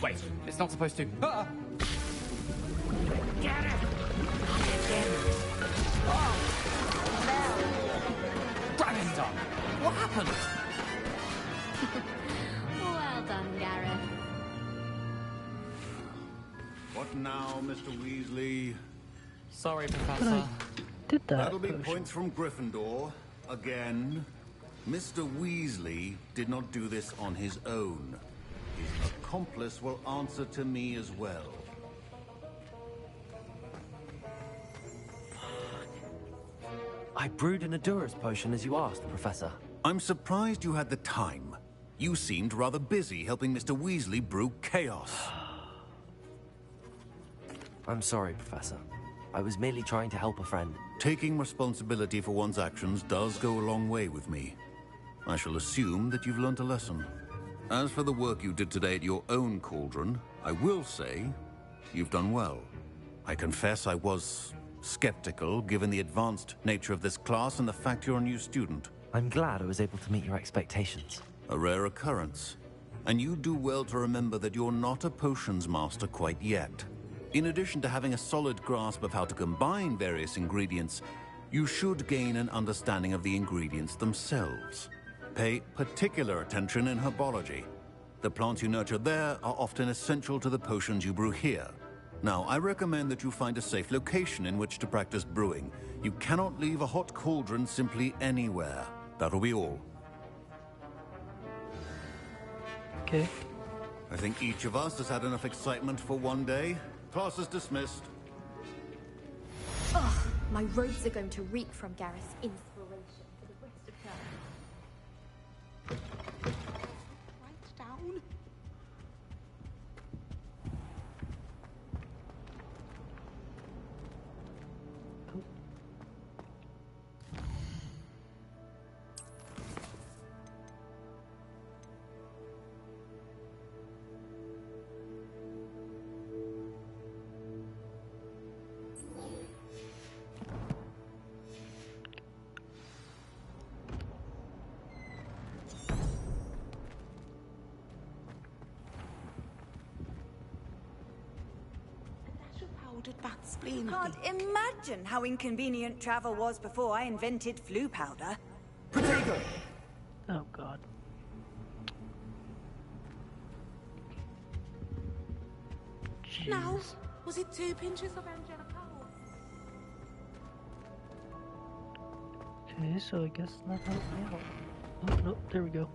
Wait, it's not supposed to... Ah! Get it! Dragon Tongue! What happened? Well done, Gareth. What now, Mr. Weasley? Sorry, Professor. Did that. That'll be points from Gryffindor. Again. Mr. Weasley did not do this on his own. His accomplice will answer to me as well. I brewed an Edurus potion as you asked, Professor. I'm surprised you had the time. You seemed rather busy helping Mr. Weasley brew chaos. I'm sorry, Professor. I was merely trying to help a friend. Taking responsibility for one's actions does go a long way with me. I shall assume that you've learnt a lesson. As for the work you did today at your own cauldron, I will say you've done well. I confess I was skeptical, given the advanced nature of this class and the fact you're a new student. I'm glad I was able to meet your expectations. A rare occurrence. And you do well to remember that you're not a potions master quite yet. In addition to having a solid grasp of how to combine various ingredients, you should gain an understanding of the ingredients themselves. Pay particular attention in herbology. The plants you nurture there are often essential to the potions you brew here. Now, I recommend that you find a safe location in which to practice brewing. You cannot leave a hot cauldron simply anywhere. That'll be all. Okay. I think each of us has had enough excitement for one day. Class is dismissed. Ugh, my robes are going to reek from Gareth's inspiration for the rest of term. Write down. Can't imagine how inconvenient travel was before I invented flu powder. Potato! Oh, God. Jeez. Now, was it 2 pinches of Angelica? Okay, so I guess that helped me out. Oh, nope, there we go.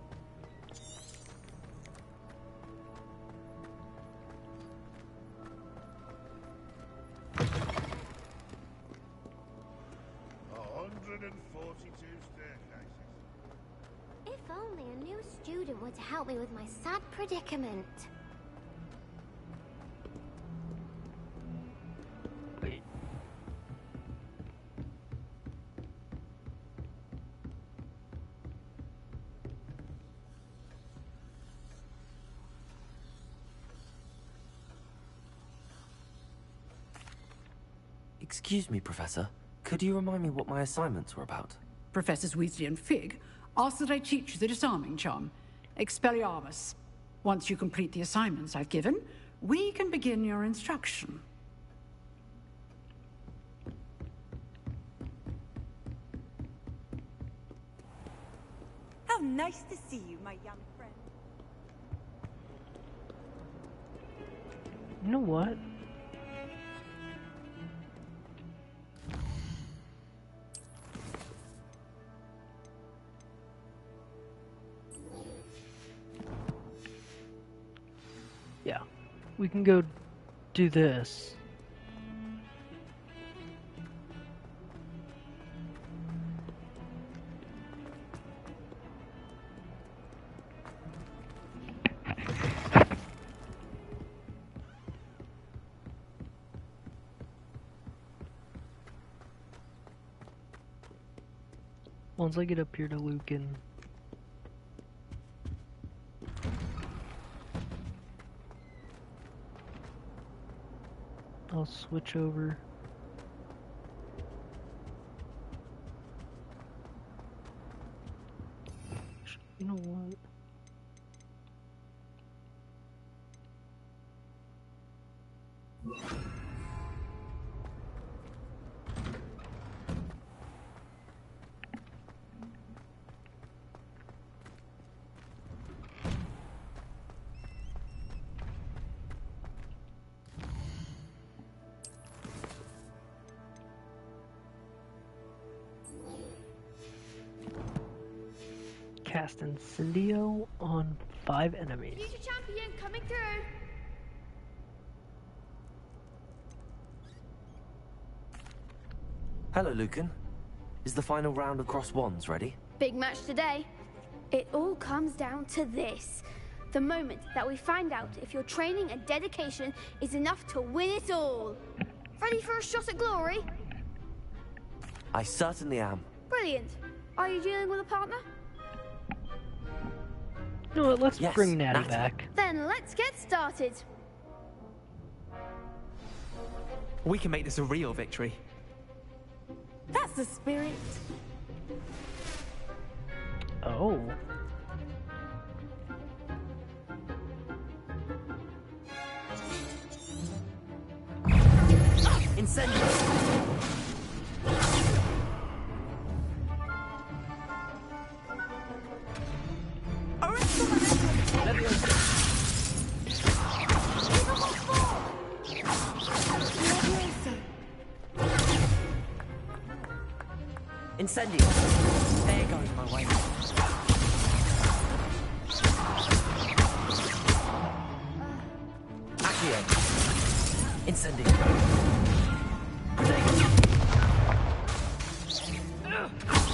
If only a new student were to help me with my sad predicament. Wait. Excuse me, Professor. Could you remind me what my assignments were about? Professors Weasley and Fig ask that I teach you the disarming charm, Expelliarmus. Once you complete the assignments I've given, we can begin your instruction. How nice to see you, my young friend. You know what? Yeah, we can go do this. Once I get up here to Lucan, I'll switch over. You know what? Cast Incendio on 5 enemies. Future champion coming through. Hello, Lucan. Is the final round of Cross Wands ready? Big match today. It all comes down to this. The moment that we find out if your training and dedication is enough to win it all. Ready for a shot at glory? I certainly am. Brilliant. Are you dealing with a partner? You know what, let's Yes, bring Natty Natty. back. Then let's get started. We can make this a real victory. That's the spirit. Oh. Incendio! Incendio! There goes my way. Accio! Incendio! Protego!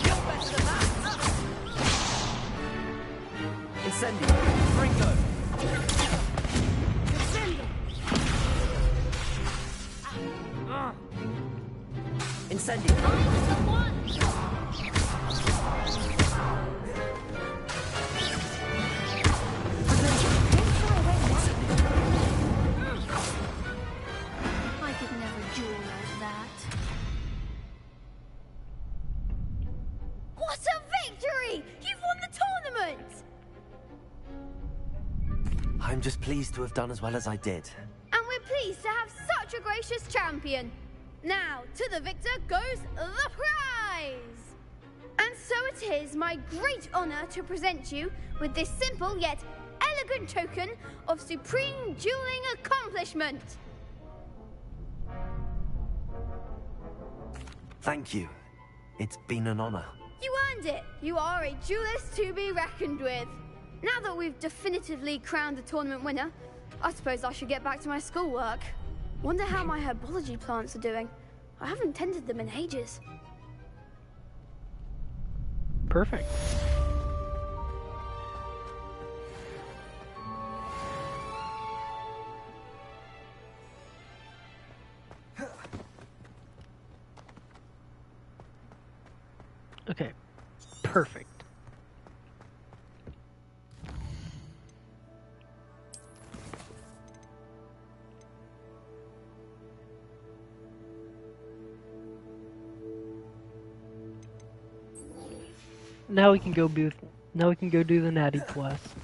You're better than that! Incendio! Ringo! Incendio! I could never duel like that. What a victory! You've won the tournament! I'm just pleased to have done as well as I did. And we're pleased to have such a gracious champion. Now, to the victor goes the prize! And so it is my great honor to present you with this simple yet elegant token of supreme dueling accomplishment. Thank you. It's been an honor. You earned it! You are a duelist to be reckoned with. Now that we've definitively crowned the tournament winner, I suppose I should get back to my schoolwork. Wonder how my herbology plants are doing. I haven't tended them in ages. Perfect. Okay, perfect. Now we can go do the natty quest.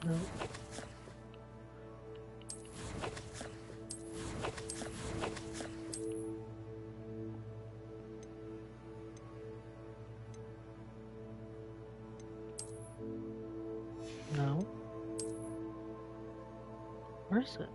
No. No. Where is it?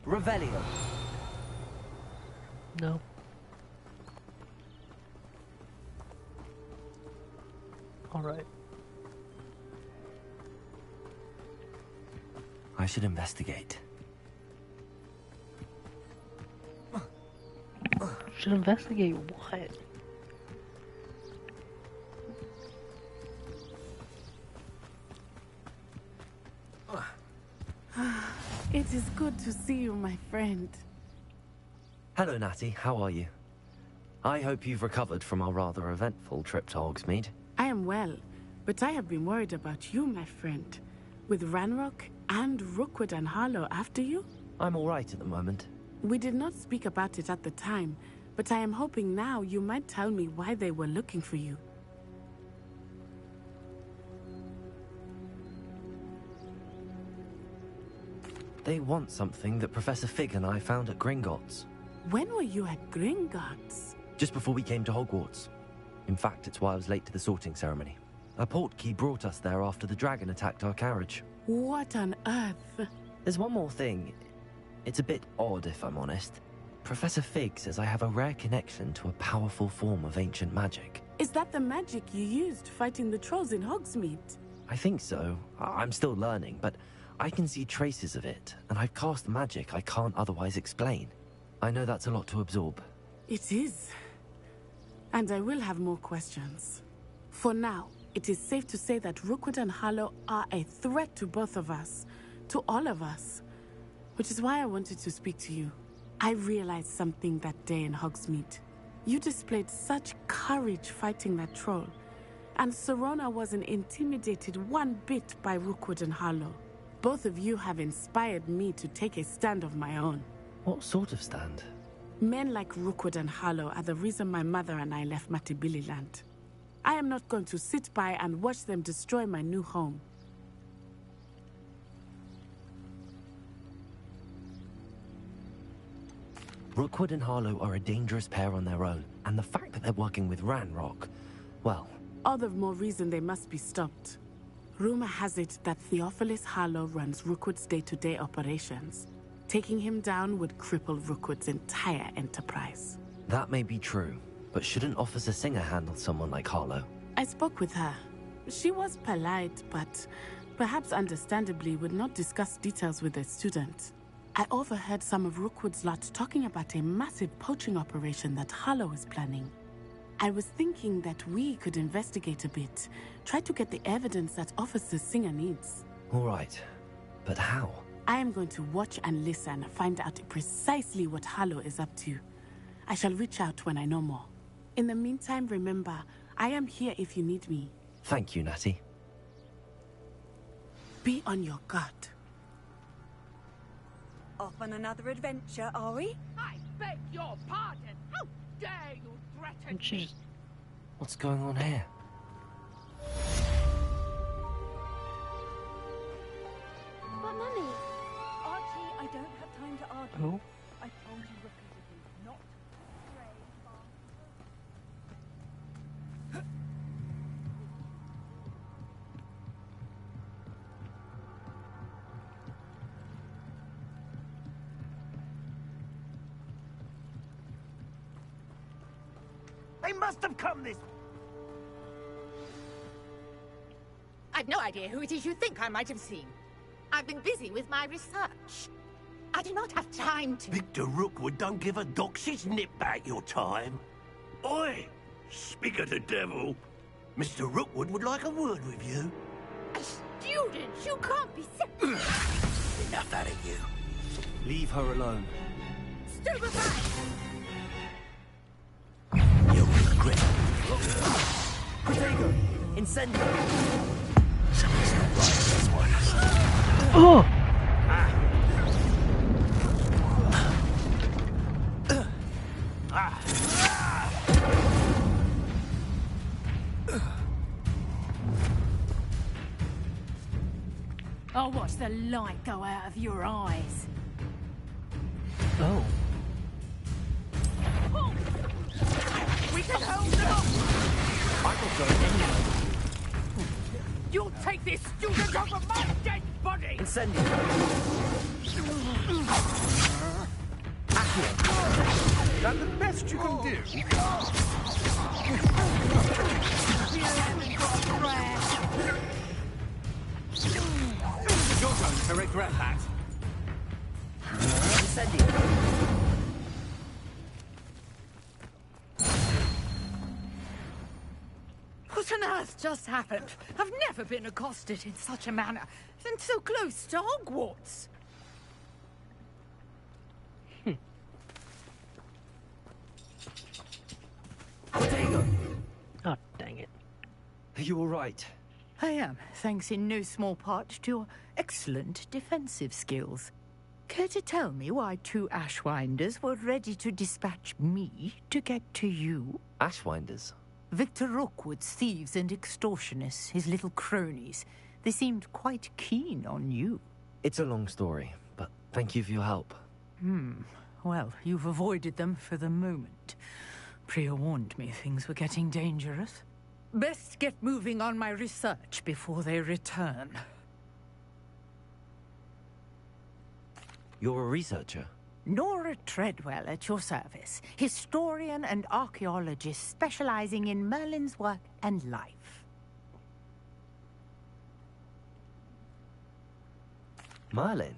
Revelio. No. All right. I should investigate. Should investigate what? It is good to see you, my friend. Hello, Natty. How are you? I hope you've recovered from our rather eventful trip to Hogsmeade. I am well, but I have been worried about you, my friend. With Ranrock and Rookwood and Harlow after you? I'm all right at the moment. We did not speak about it at the time, but I am hoping now you might tell me why they were looking for you. They want something that Professor Fig and I found at Gringotts. When were you at Gringotts? Just before we came to Hogwarts. In fact, it's why I was late to the sorting ceremony. A portkey brought us there after the dragon attacked our carriage. What on earth? There's one more thing. It's a bit odd, if I'm honest. Professor Fig says I have a rare connection to a powerful form of ancient magic. Is that the magic you used fighting the trolls in Hogsmeade? I think so. I'm still learning, but I can see traces of it, and I've cast magic I can't otherwise explain. I know that's a lot to absorb. It is. And I will have more questions. For now, it is safe to say that Rookwood and Harlow are a threat to both of us. To all of us. Which is why I wanted to speak to you. I realized something that day in Hogsmeade. You displayed such courage fighting that troll. And Serona wasn't intimidated one bit by Rookwood and Harlow. Both of you have inspired me to take a stand of my own. What sort of stand? Men like Rookwood and Harlow are the reason my mother and I left Matibili land. I am not going to sit by and watch them destroy my new home. Rookwood and Harlow are a dangerous pair on their own, and the fact that they're working with Ranrock, well... All the more reason they must be stopped. Rumor has it that Theophilus Harlow runs Rookwood's day-to-day operations. Taking him down would cripple Rookwood's entire enterprise. That may be true, but shouldn't Officer Singer handle someone like Harlow? I spoke with her. She was polite, but perhaps understandably would not discuss details with a student. I overheard some of Rookwood's lot talking about a massive poaching operation that Harlow is planning. I was thinking that we could investigate a bit, try to get the evidence that Officer Singer needs. All right, but how? I am going to watch and listen, find out precisely what Harlow is up to. I shall reach out when I know more. In the meantime, remember, I am here if you need me. Thank you, Natty. Be on your guard. Off on another adventure, are we? I beg your pardon. How dare you threaten me? What's going on here? But, Mummy... Archie, I don't have time to argue. Who? I told you repeatedly not to stray far. They must have come this... I've no idea who it is you think I might have seen. I've been busy with my research. I do not have time to... Victor Rookwood don't give a doxy's nip back your time. Oi! Speak of the devil. Mr. Rookwood would like a word with you. Students, you can't be so... Enough out of you. Leave her alone. Stupefy! You'll regret it. Protego! Incendio! Something's not right with this one. Oh! I'll watch the light go out of your eyes. Oh. We can hold them up! I will go anyway. You'll take this student over my dead body! Incendio! Is that the best you can do? You're going to regret that. Incendio! What on earth just happened? I've never been accosted in such a manner, and so close to Hogwarts. Oh, dang it. Are you all right? I am, thanks in no small part to your excellent defensive skills. Care to tell me why two Ashwinders were ready to dispatch me to get to you? Ashwinders? Victor Rookwood's thieves and extortionists, his little cronies. They seemed quite keen on you. It's a long story, but thank you for your help. Well, you've avoided them for the moment. Priya warned me things were getting dangerous. Best get moving on my research before they return. You're a researcher? Nora Treadwell at your service, historian and archaeologist specializing in Merlin's work and life. Merlin?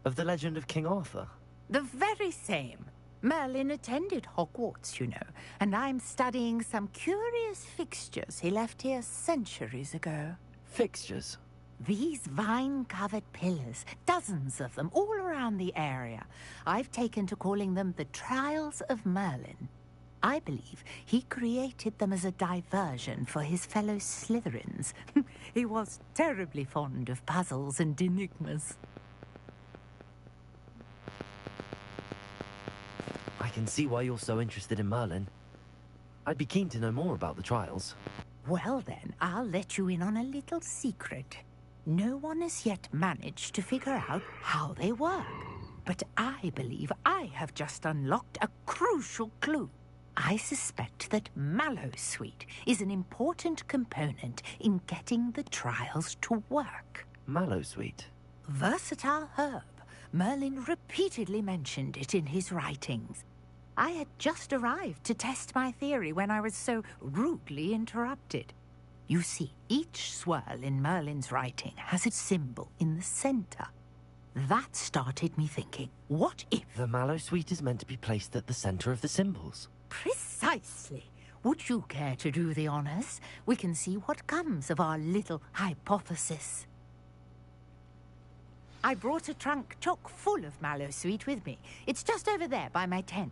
Of the legend of King Arthur? The very same. Merlin attended Hogwarts, you know, and I'm studying some curious fixtures he left here centuries ago. Fixtures? These vine-covered pillars, dozens of them, all around the area. I've taken to calling them the Trials of Merlin. I believe he created them as a diversion for his fellow Slytherins. He was terribly fond of puzzles and enigmas. I can see why you're so interested in Merlin. I'd be keen to know more about the trials. Well then, I'll let you in on a little secret. No one has yet managed to figure out how they work. But I believe I have just unlocked a crucial clue. I suspect that mallowsweet is an important component in getting the trials to work. Mallowsweet? Versatile herb. Merlin repeatedly mentioned it in his writings. I had just arrived to test my theory when I was so rudely interrupted. You see, each swirl in Merlin's writing has a symbol in the center. That started me thinking, what if... The mallowsweet is meant to be placed at the center of the symbols. Precisely. Would you care to do the honors? We can see what comes of our little hypothesis. I brought a trunk chock full of mallowsweet with me. It's just over there by my tent.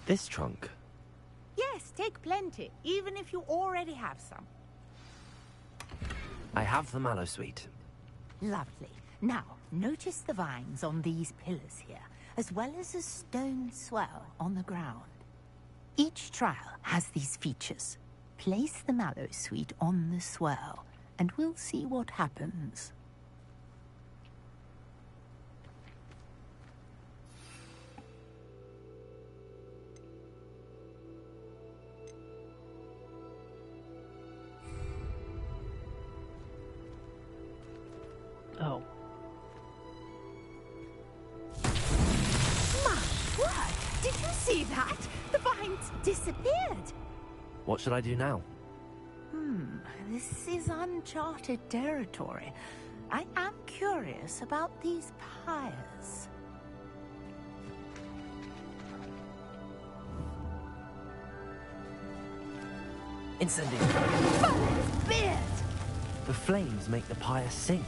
This trunk? Yes, take plenty, even if you already have some. I have the mallowsweet. Lovely. Now, notice the vines on these pillars here, as well as a stone swell on the ground. Each trial has these features. Place the mallowsweet on the swell, and we'll see what happens. Oh. My word! Did you see that? The vines disappeared. What should I do now? This is uncharted territory. I am curious about these pyres. Incendio! Merlin's beard! The flames make the pyre sink.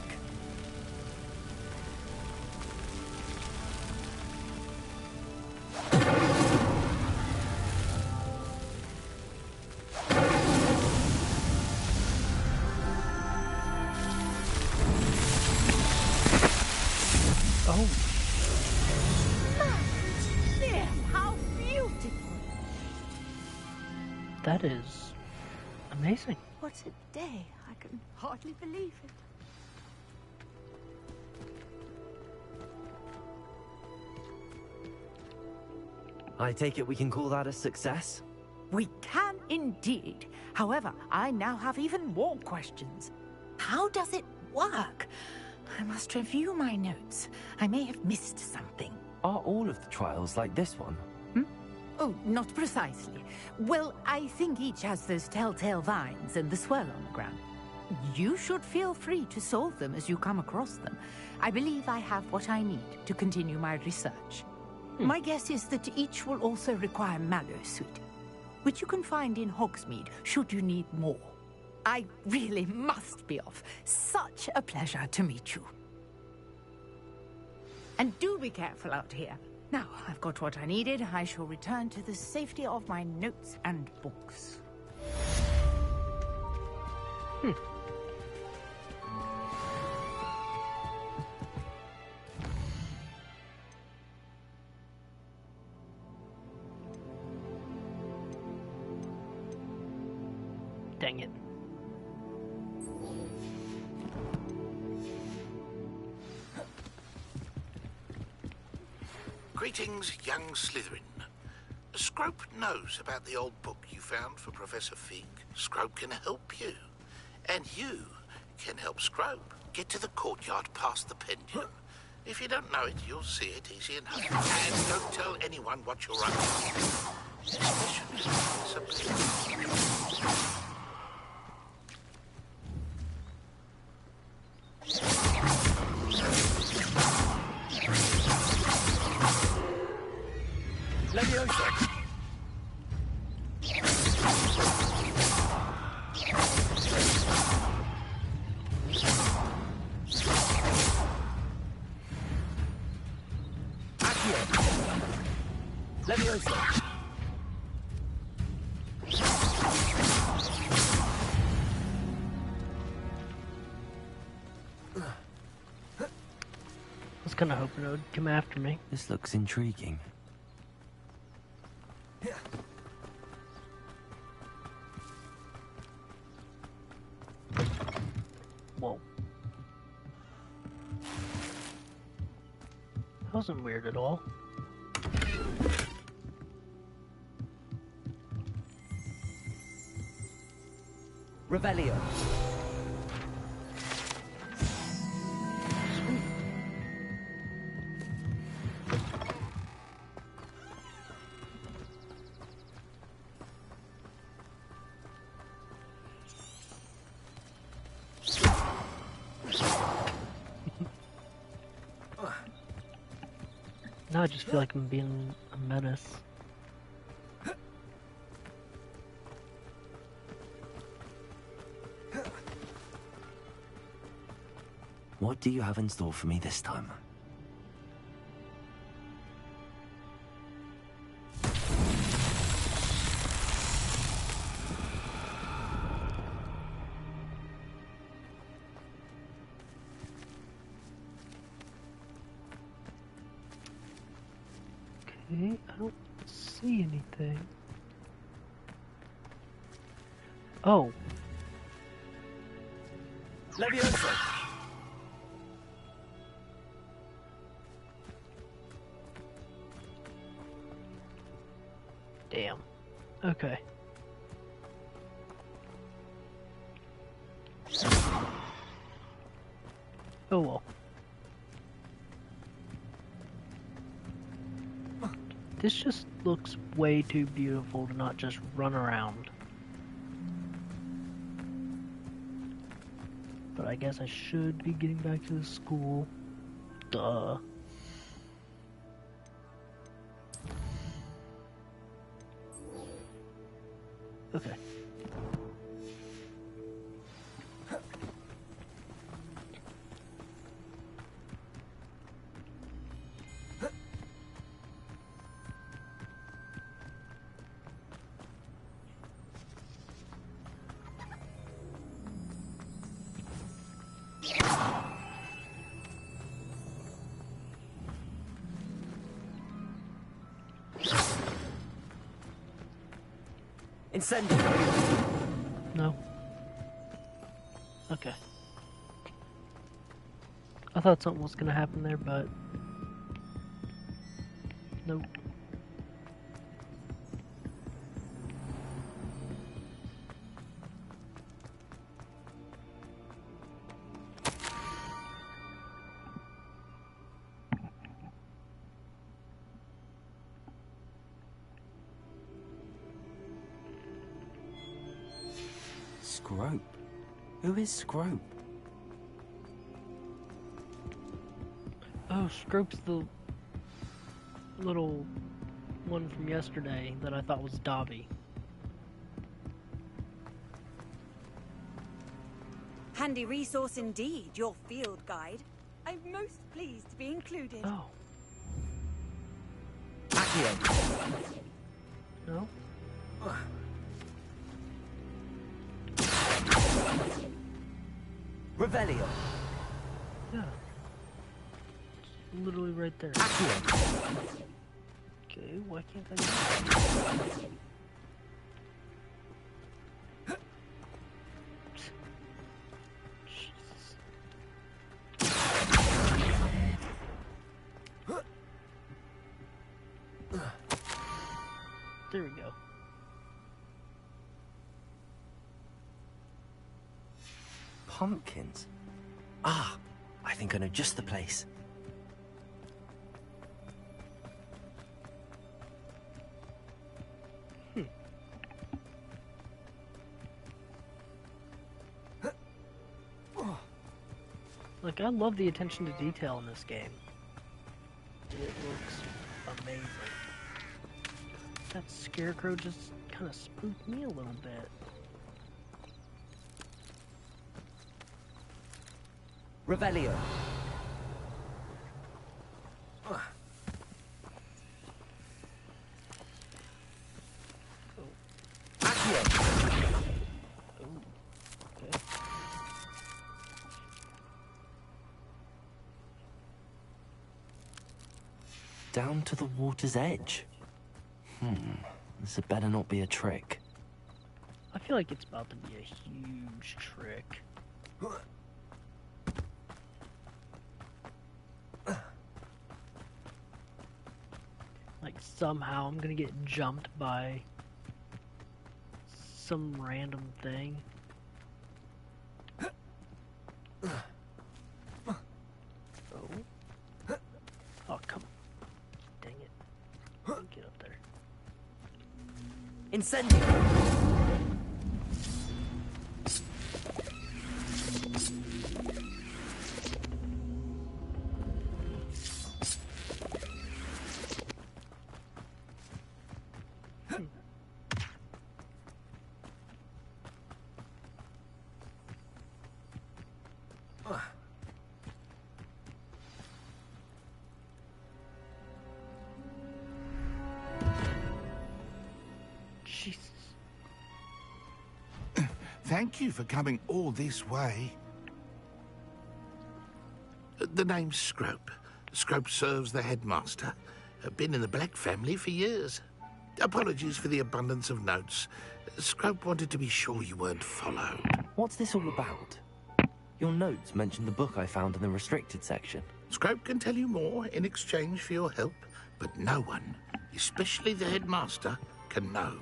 Oh. There, how beautiful! That is amazing. What a day. I can hardly believe it. I take it we can call that a success? We can indeed. However, I now have even more questions. How does it work? I must review my notes. I may have missed something. Are all of the trials like this one? Oh, not precisely. Well, I think each has those telltale vines and the swirl on the ground. You should feel free to solve them as you come across them. I believe I have what I need to continue my research. My guess is that each will also require mallowsweet, which you can find in Hogsmeade should you need more. I really must be off. Such a pleasure to meet you. And do be careful out here. Now, I've got what I needed. I shall return to the safety of my notes and books. Dang it. Greetings, young Slytherin. Scrope knows about the old book you found for Professor Fig. Scrope can help you. And you can help Scrope get to the courtyard past the pendulum. If you don't know it, you'll see it easy enough. And don't tell anyone what you're up to. Especially Sabrina. Leviosa! Leviosa! I was kinda hoping it would come after me. This looks intriguing. Whoa. That wasn't weird at all. Revelio. Now I just feel like I'm being a menace. What do you have in store for me this time? Okay, I don't see anything. Oh. Levioso. Damn. Okay. Oh well. This just looks way too beautiful to not just run around. But I guess I should be getting back to the school. Duh. Okay. Incendio. No. Okay. I thought something was gonna happen there, but nope. Scrope? Who is Scrope? Oh, Scrope's the little one from yesterday that I thought was Dobby. Handy resource indeed, your field guide. I'm most pleased to be included. Oh. Accio. No? Revelio. Yeah. It's literally right there. Accio. Okay, why can't I do that? There we go. Pumpkins? Ah, I think I know just the place. Like, I love the attention to detail in this game. It looks amazing. That scarecrow just kind of spooked me a little bit. Revelio. Accio. Okay. Down to the water's edge. This had better not be a trick. I feel like it's about to be a huge trick. Like, somehow I'm gonna get jumped by some random thing. Oh, come on. Dang it. Get up there. Incendio! Jesus. Thank you for coming all this way. The name's Scrope. Scrope serves the headmaster. Been in the Black family for years. Apologies for the abundance of notes. Scrope wanted to be sure you weren't followed. What's this all about? Your notes mentioned the book I found in the restricted section. Scrope can tell you more in exchange for your help, but no one, especially the headmaster, can know.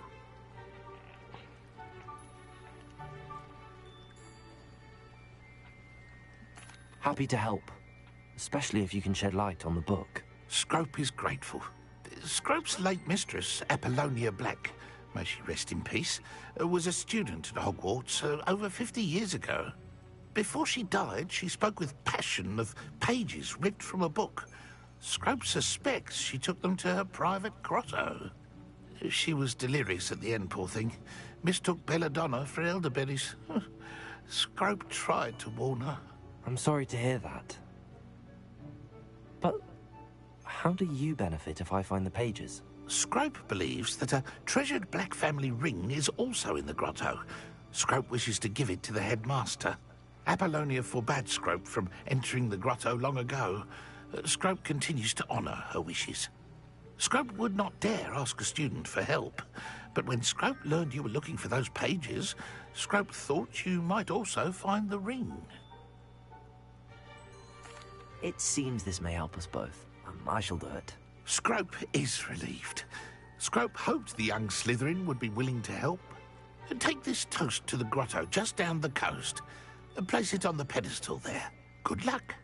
Happy to help, especially if you can shed light on the book. Scrope is grateful. Scrope's late mistress, Apollonia Black, may she rest in peace, was a student at Hogwarts over 50 years ago. Before she died, she spoke with passion of pages ripped from a book. Scrope suspects she took them to her private grotto. She was delirious at the end, poor thing. Mistook belladonna for elderberries. Scrope tried to warn her. I'm sorry to hear that. But how do you benefit if I find the pages? Scrope believes that a treasured Black family ring is also in the grotto. Scrope wishes to give it to the headmaster. Apollonia forbade Scrope from entering the grotto long ago. Scrope continues to honor her wishes. Scrope would not dare ask a student for help, but when Scrope learned you were looking for those pages, Scrope thought you might also find the ring. It seems this may help us both. I shall do it. Scrope is relieved. Scrope hoped the young Slytherin would be willing to help. Take this toast to the grotto just down the coast. Place it on the pedestal there. Good luck.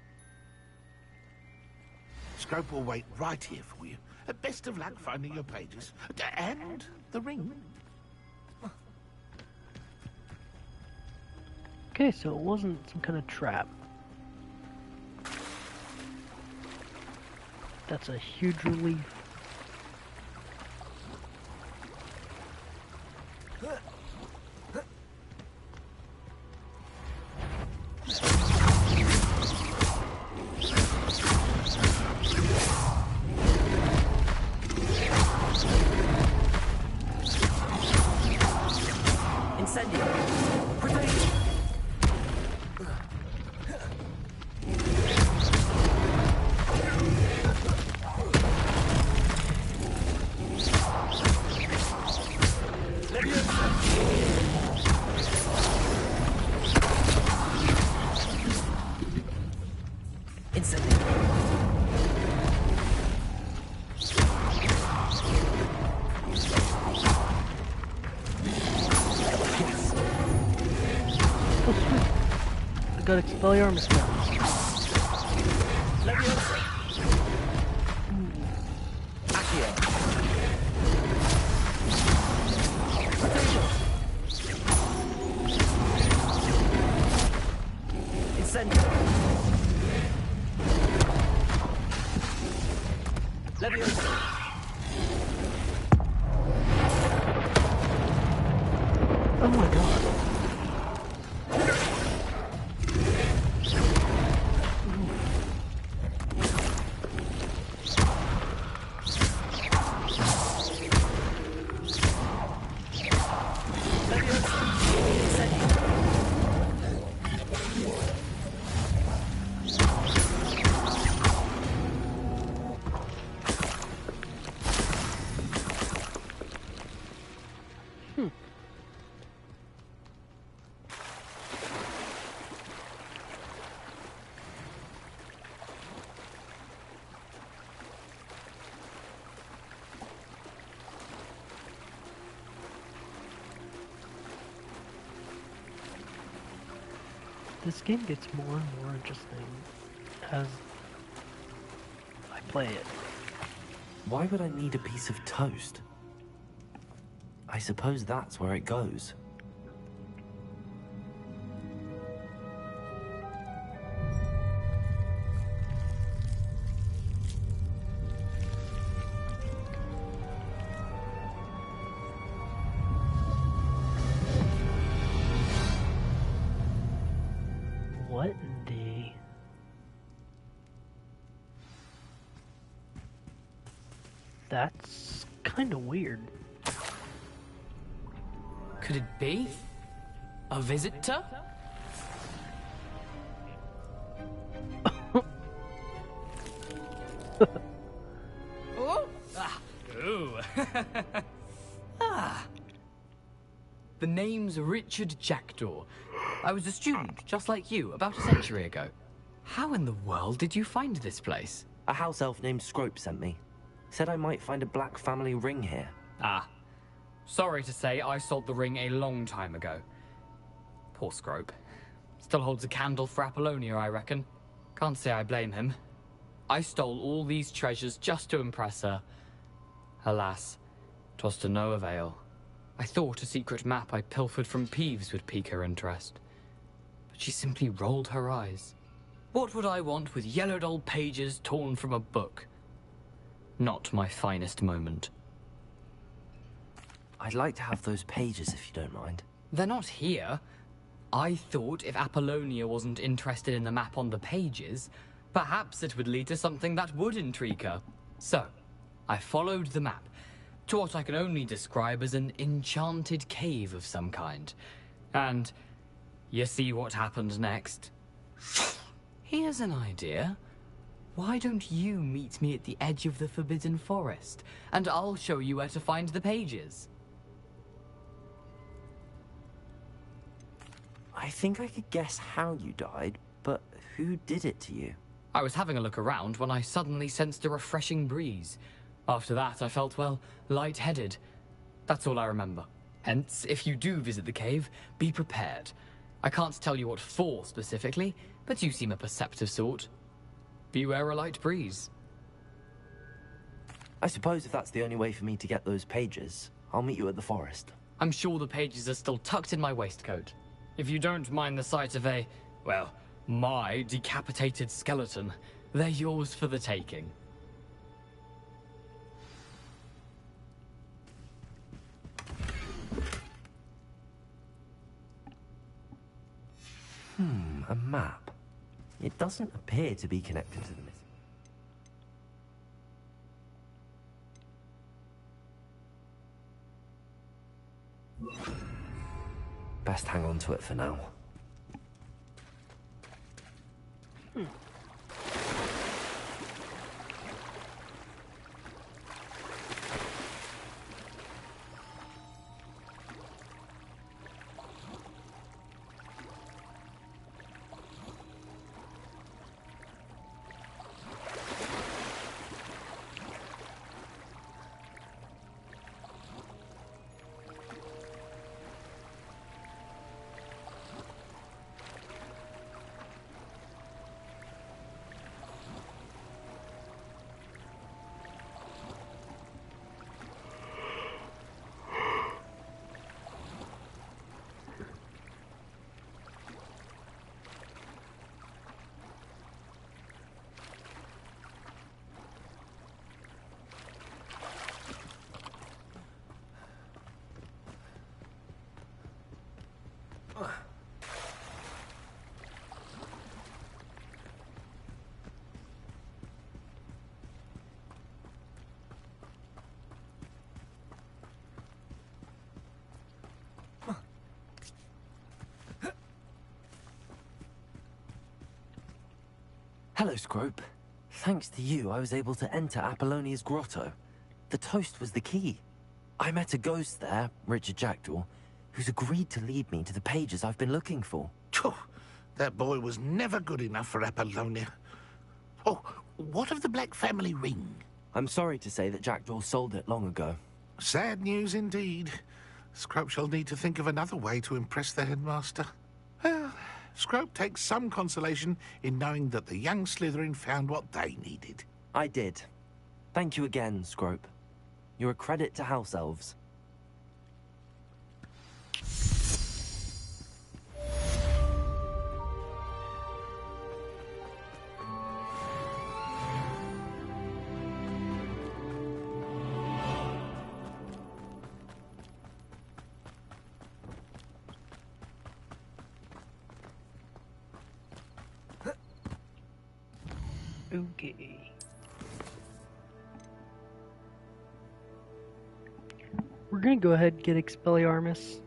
Scrope will wait right here for you. Best of luck finding your pages. And the ring. Okay, so it wasn't some kind of trap. That's a huge relief. Got Expelliarmus spell. Oh my god. This game gets more and more interesting as I play it. Why would I need a piece of toast? I suppose that's where it goes. What in the... That's kind of weird. Could it be? A visitor? Oh! Ah. Ooh. Ah. The name's Richard Jackdaw. I was a student, just like you, about a century ago. How in the world did you find this place? A house elf named Scrope sent me. Said I might find a black family ring here. Ah. Sorry to say, I sold the ring a long time ago. Poor Scrope. Still holds a candle for Apollonia, I reckon. Can't say I blame him. I stole all these treasures just to impress her. Alas, 'twas to no avail. I thought a secret map I pilfered from Peeves would pique her interest. But she simply rolled her eyes. What would I want with yellowed old pages torn from a book? Not my finest moment. I'd like to have those pages if you don't mind. They're not here. I thought if Apollonia wasn't interested in the map on the pages, perhaps it would lead to something that would intrigue her. So, I followed the map to what I can only describe as an enchanted cave of some kind. And you see what happened next? Here's an idea. Why don't you meet me at the edge of the Forbidden Forest, and I'll show you where to find the pages. I think I could guess how you died, but who did it to you? I was having a look around when I suddenly sensed a refreshing breeze. After that, I felt, well, lightheaded. That's all I remember. Hence, if you do visit the cave, be prepared. I can't tell you what for specifically, but you seem a perceptive sort. Beware a light breeze. I suppose if that's the only way for me to get those pages, I'll meet you at the forest. I'm sure the pages are still tucked in my waistcoat. If you don't mind the sight of a, well, my decapitated skeleton, they're yours for the taking. A map. It doesn't appear to be connected to the myth. Best hang on to it for now. Hello, Scrope. Thanks to you, I was able to enter Apollonia's grotto. The toast was the key. I met a ghost there, Richard Jackdaw, who's agreed to lead me to the pages I've been looking for. That boy was never good enough for Apollonia. Oh, what of the Black family ring? I'm sorry to say that Jackdaw sold it long ago. Sad news indeed. Scrope shall need to think of another way to impress the headmaster. Well, Scrope takes some consolation in knowing that the young Slytherin found what they needed. I did. Thank you again, Scrope. You're a credit to House Elves. Okay. We're gonna go ahead and get Expelliarmus.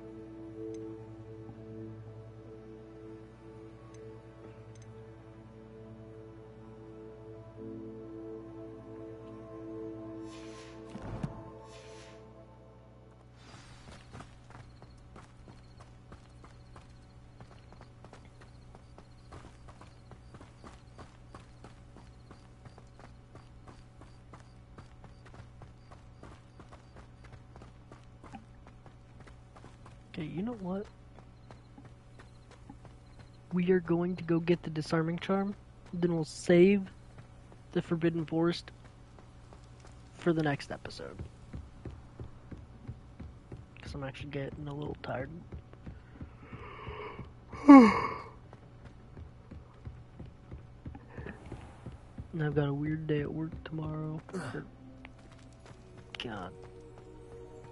Okay, you know what? We are going to go get the Disarming Charm, then we'll save the Forbidden Forest for the next episode. Because I'm actually getting a little tired. And I've got a weird day at work tomorrow. God.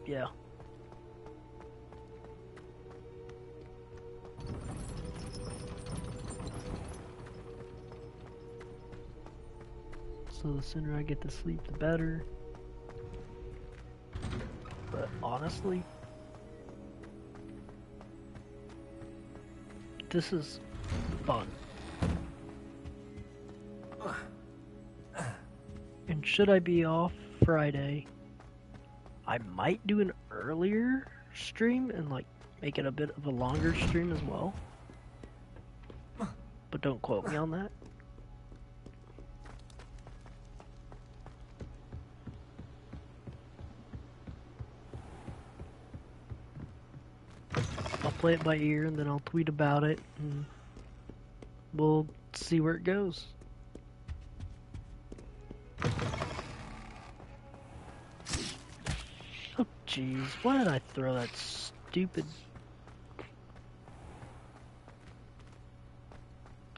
Yeah. So the sooner I get to sleep, the better. But honestly, this is fun. And should I be off Friday, I might do an earlier stream and like make it a bit of a longer stream as well. But don't quote me on that. I'll play it by ear and then I'll tweet about it and we'll see where it goes. Oh jeez, why did I throw that stupid...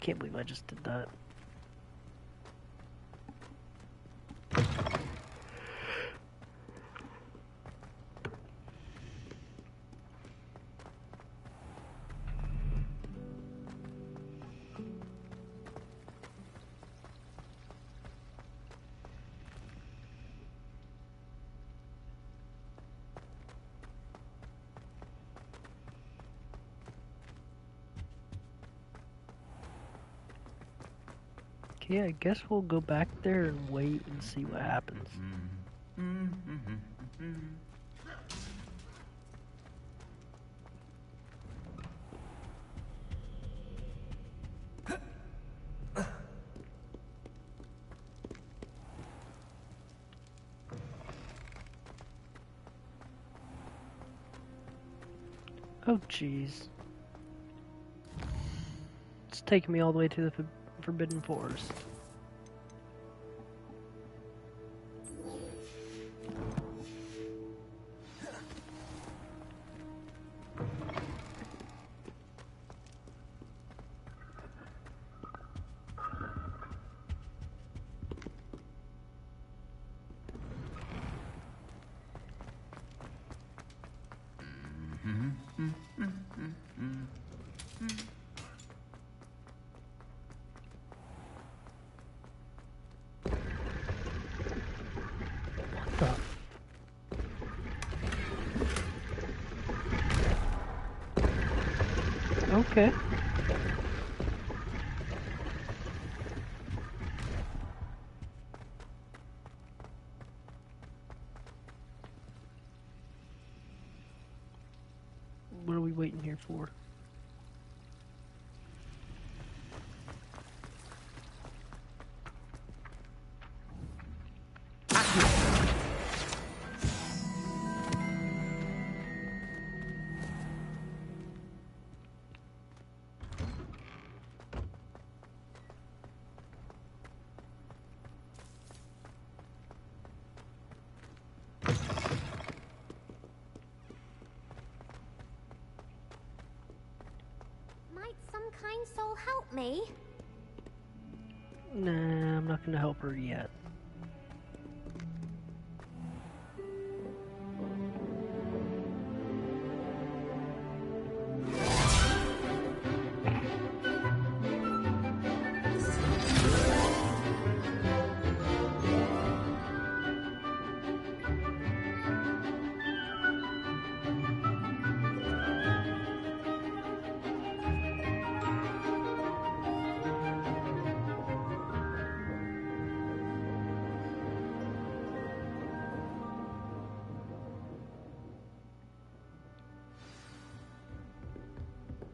Can't believe I just did that. Yeah, I guess we'll go back there and wait and see what happens. Oh jeez. It's taking me all the way to the Forbidden Forest. Okay. What are we waiting here for? help me? Nah, I'm not gonna help her yet.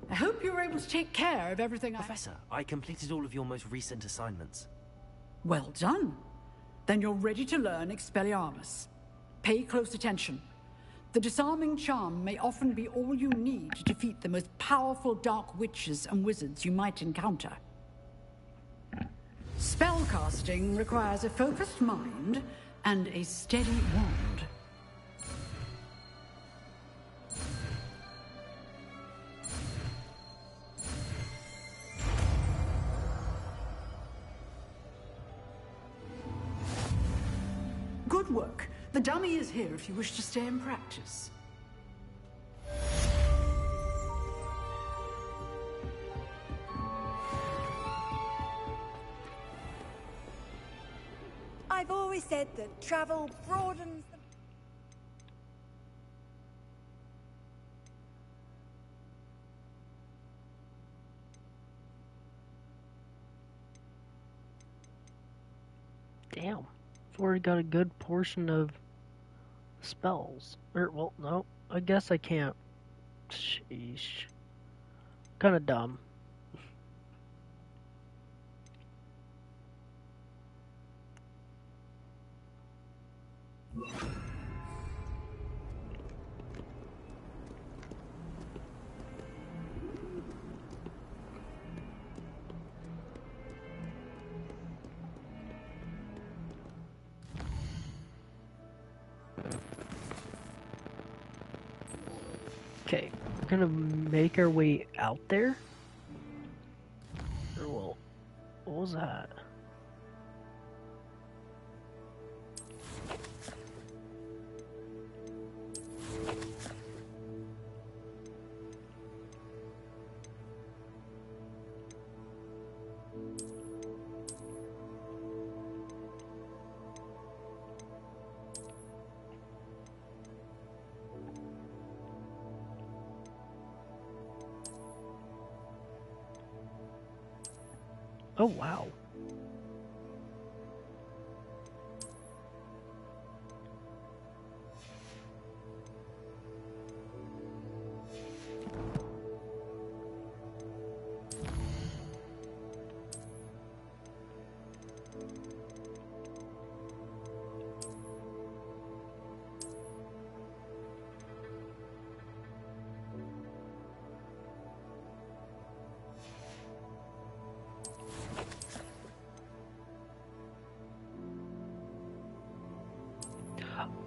I hope you were able to take care of everything. Professor, I completed all of your most recent assignments. Well done. Then you're ready to learn Expelliarmus. Pay close attention. The disarming charm may often be all you need to defeat the most powerful dark witches and wizards you might encounter. Spellcasting requires a focused mind and a steady wand. Good work. The dummy is here if you wish to stay and practice. I've always said that travel broadens the... Damn. I've already got a good portion of spells. Well, no. I guess I can't. Sheesh. Kinda dumb. Okay, we're gonna make our way out there. Or well, what was that? Oh, wow.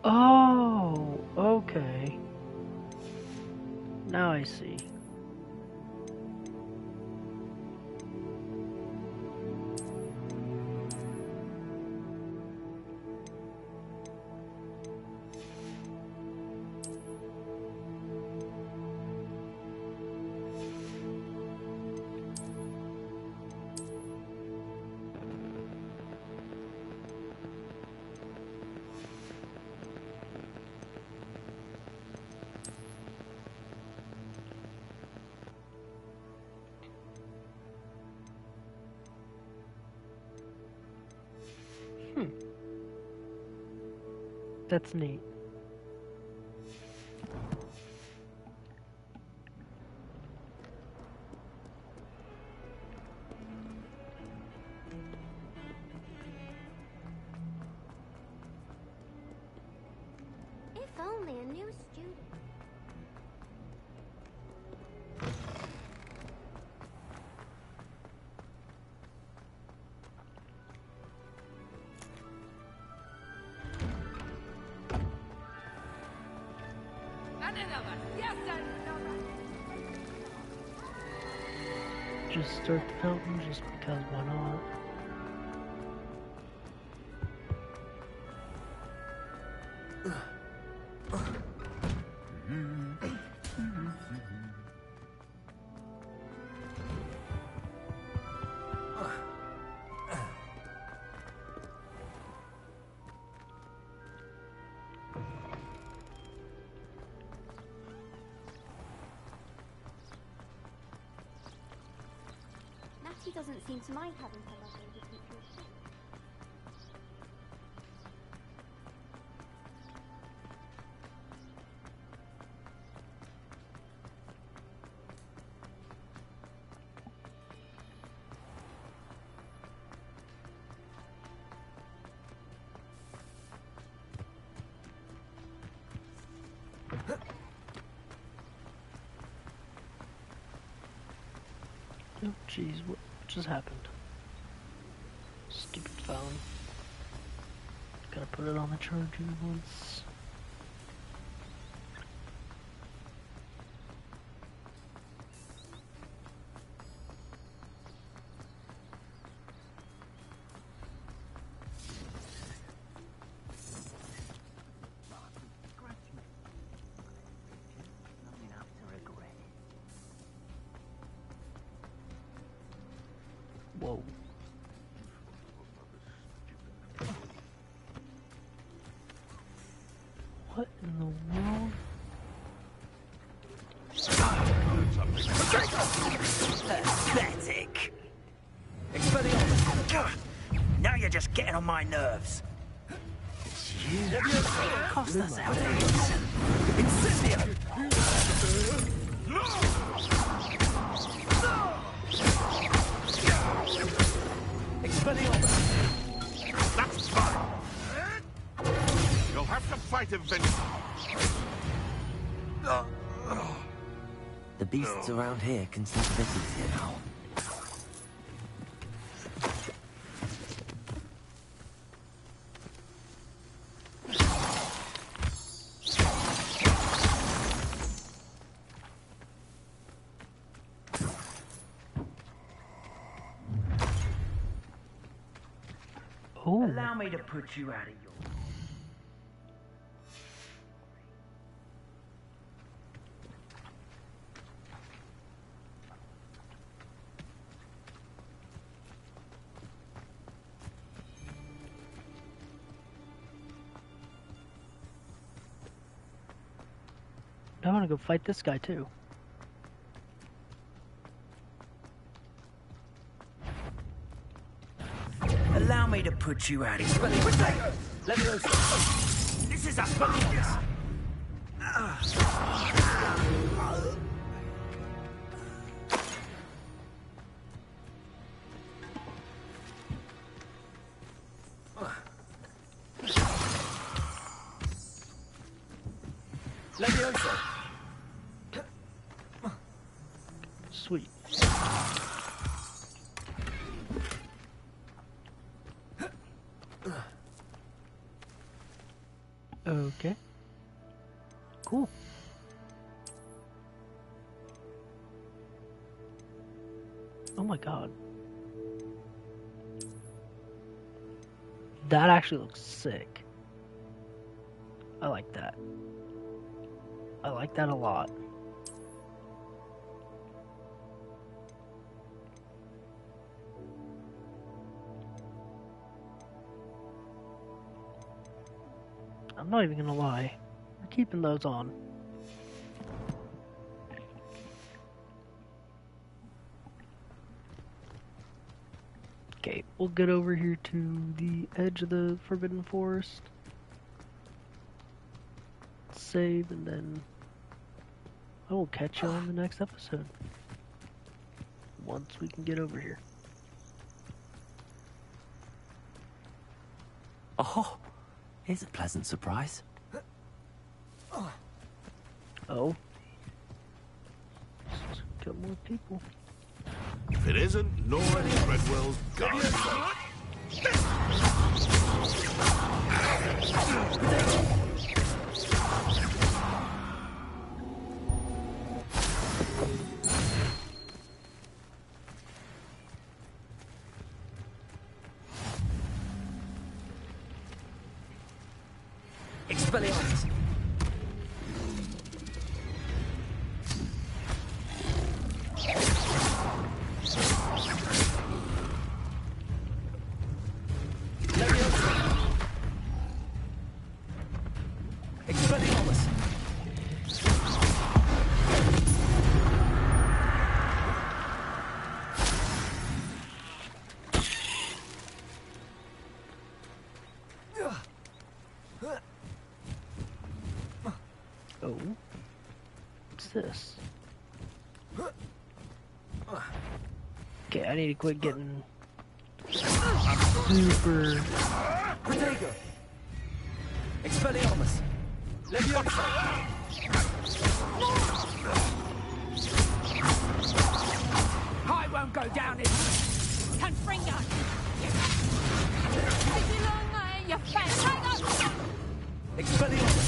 Oh, okay. Now I see. That's neat. If only a new student. just start the fountain just because why not? Natty doesn't seem to mind having her love baby teachers. Oh jeez, what just happened? Stupid phone. Gotta put it on the charger once. Whoa. What in the world? Pathetic. Expelliarmus. Now you're just getting on my nerves. You cost us our days. Incendio. Expelliarmus. That's fine. You'll have to fight eventually. The beasts around here can seem a bit easier now. Oh. Allow me to put you out of your... I want to go fight this guy too. Allow me to put you out of your... This is a bonus. Levioso. Sweet. Okay. Cool. Oh my god. That actually looks sick. I like that. I like that a lot. I'm not even gonna lie. We're keeping those on. Okay, we'll get over here to the edge of the Forbidden Forest. Save, and then I will catch you on the next episode. Once we can get over here. Oh, here's a pleasant surprise. Oh. Just kill more people. If it isn't Nora Treadwell's gun. Expelliarmus! Expelliarmus! Oh. What's this? Okay, I need to quit getting super... Protego! Expelliarmus! Leviosa! I won't go down it. Confringo. You fat tiger. Expelliarmus!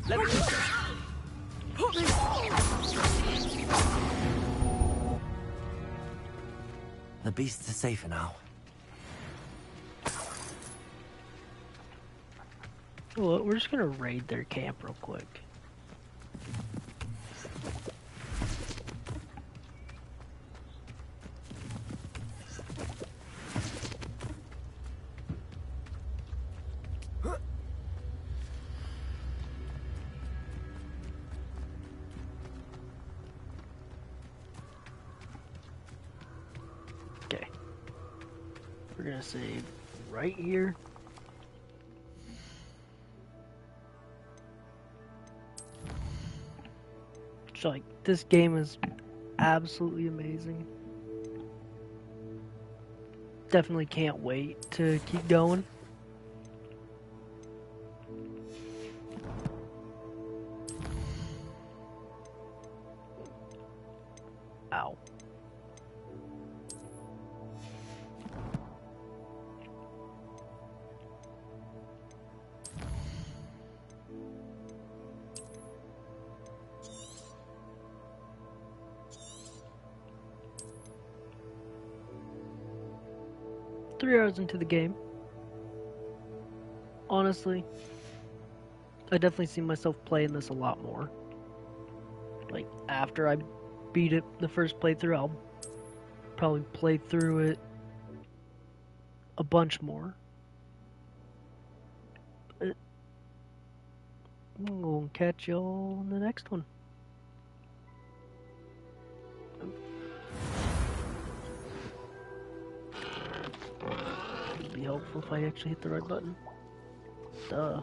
Leviosa! The beasts are safer now. Well, we're just gonna raid their camp real quick. Okay. We're gonna save right here. Like, this game is absolutely amazing. Definitely can't wait to keep going. Ow. Three hours into the game. Honestly, I definitely see myself playing this a lot more. Like, after I beat it the first playthrough, I'll probably play through it a bunch more. But we'll catch y'all in the next one. It'd be helpful if I actually hit the right button. Duh.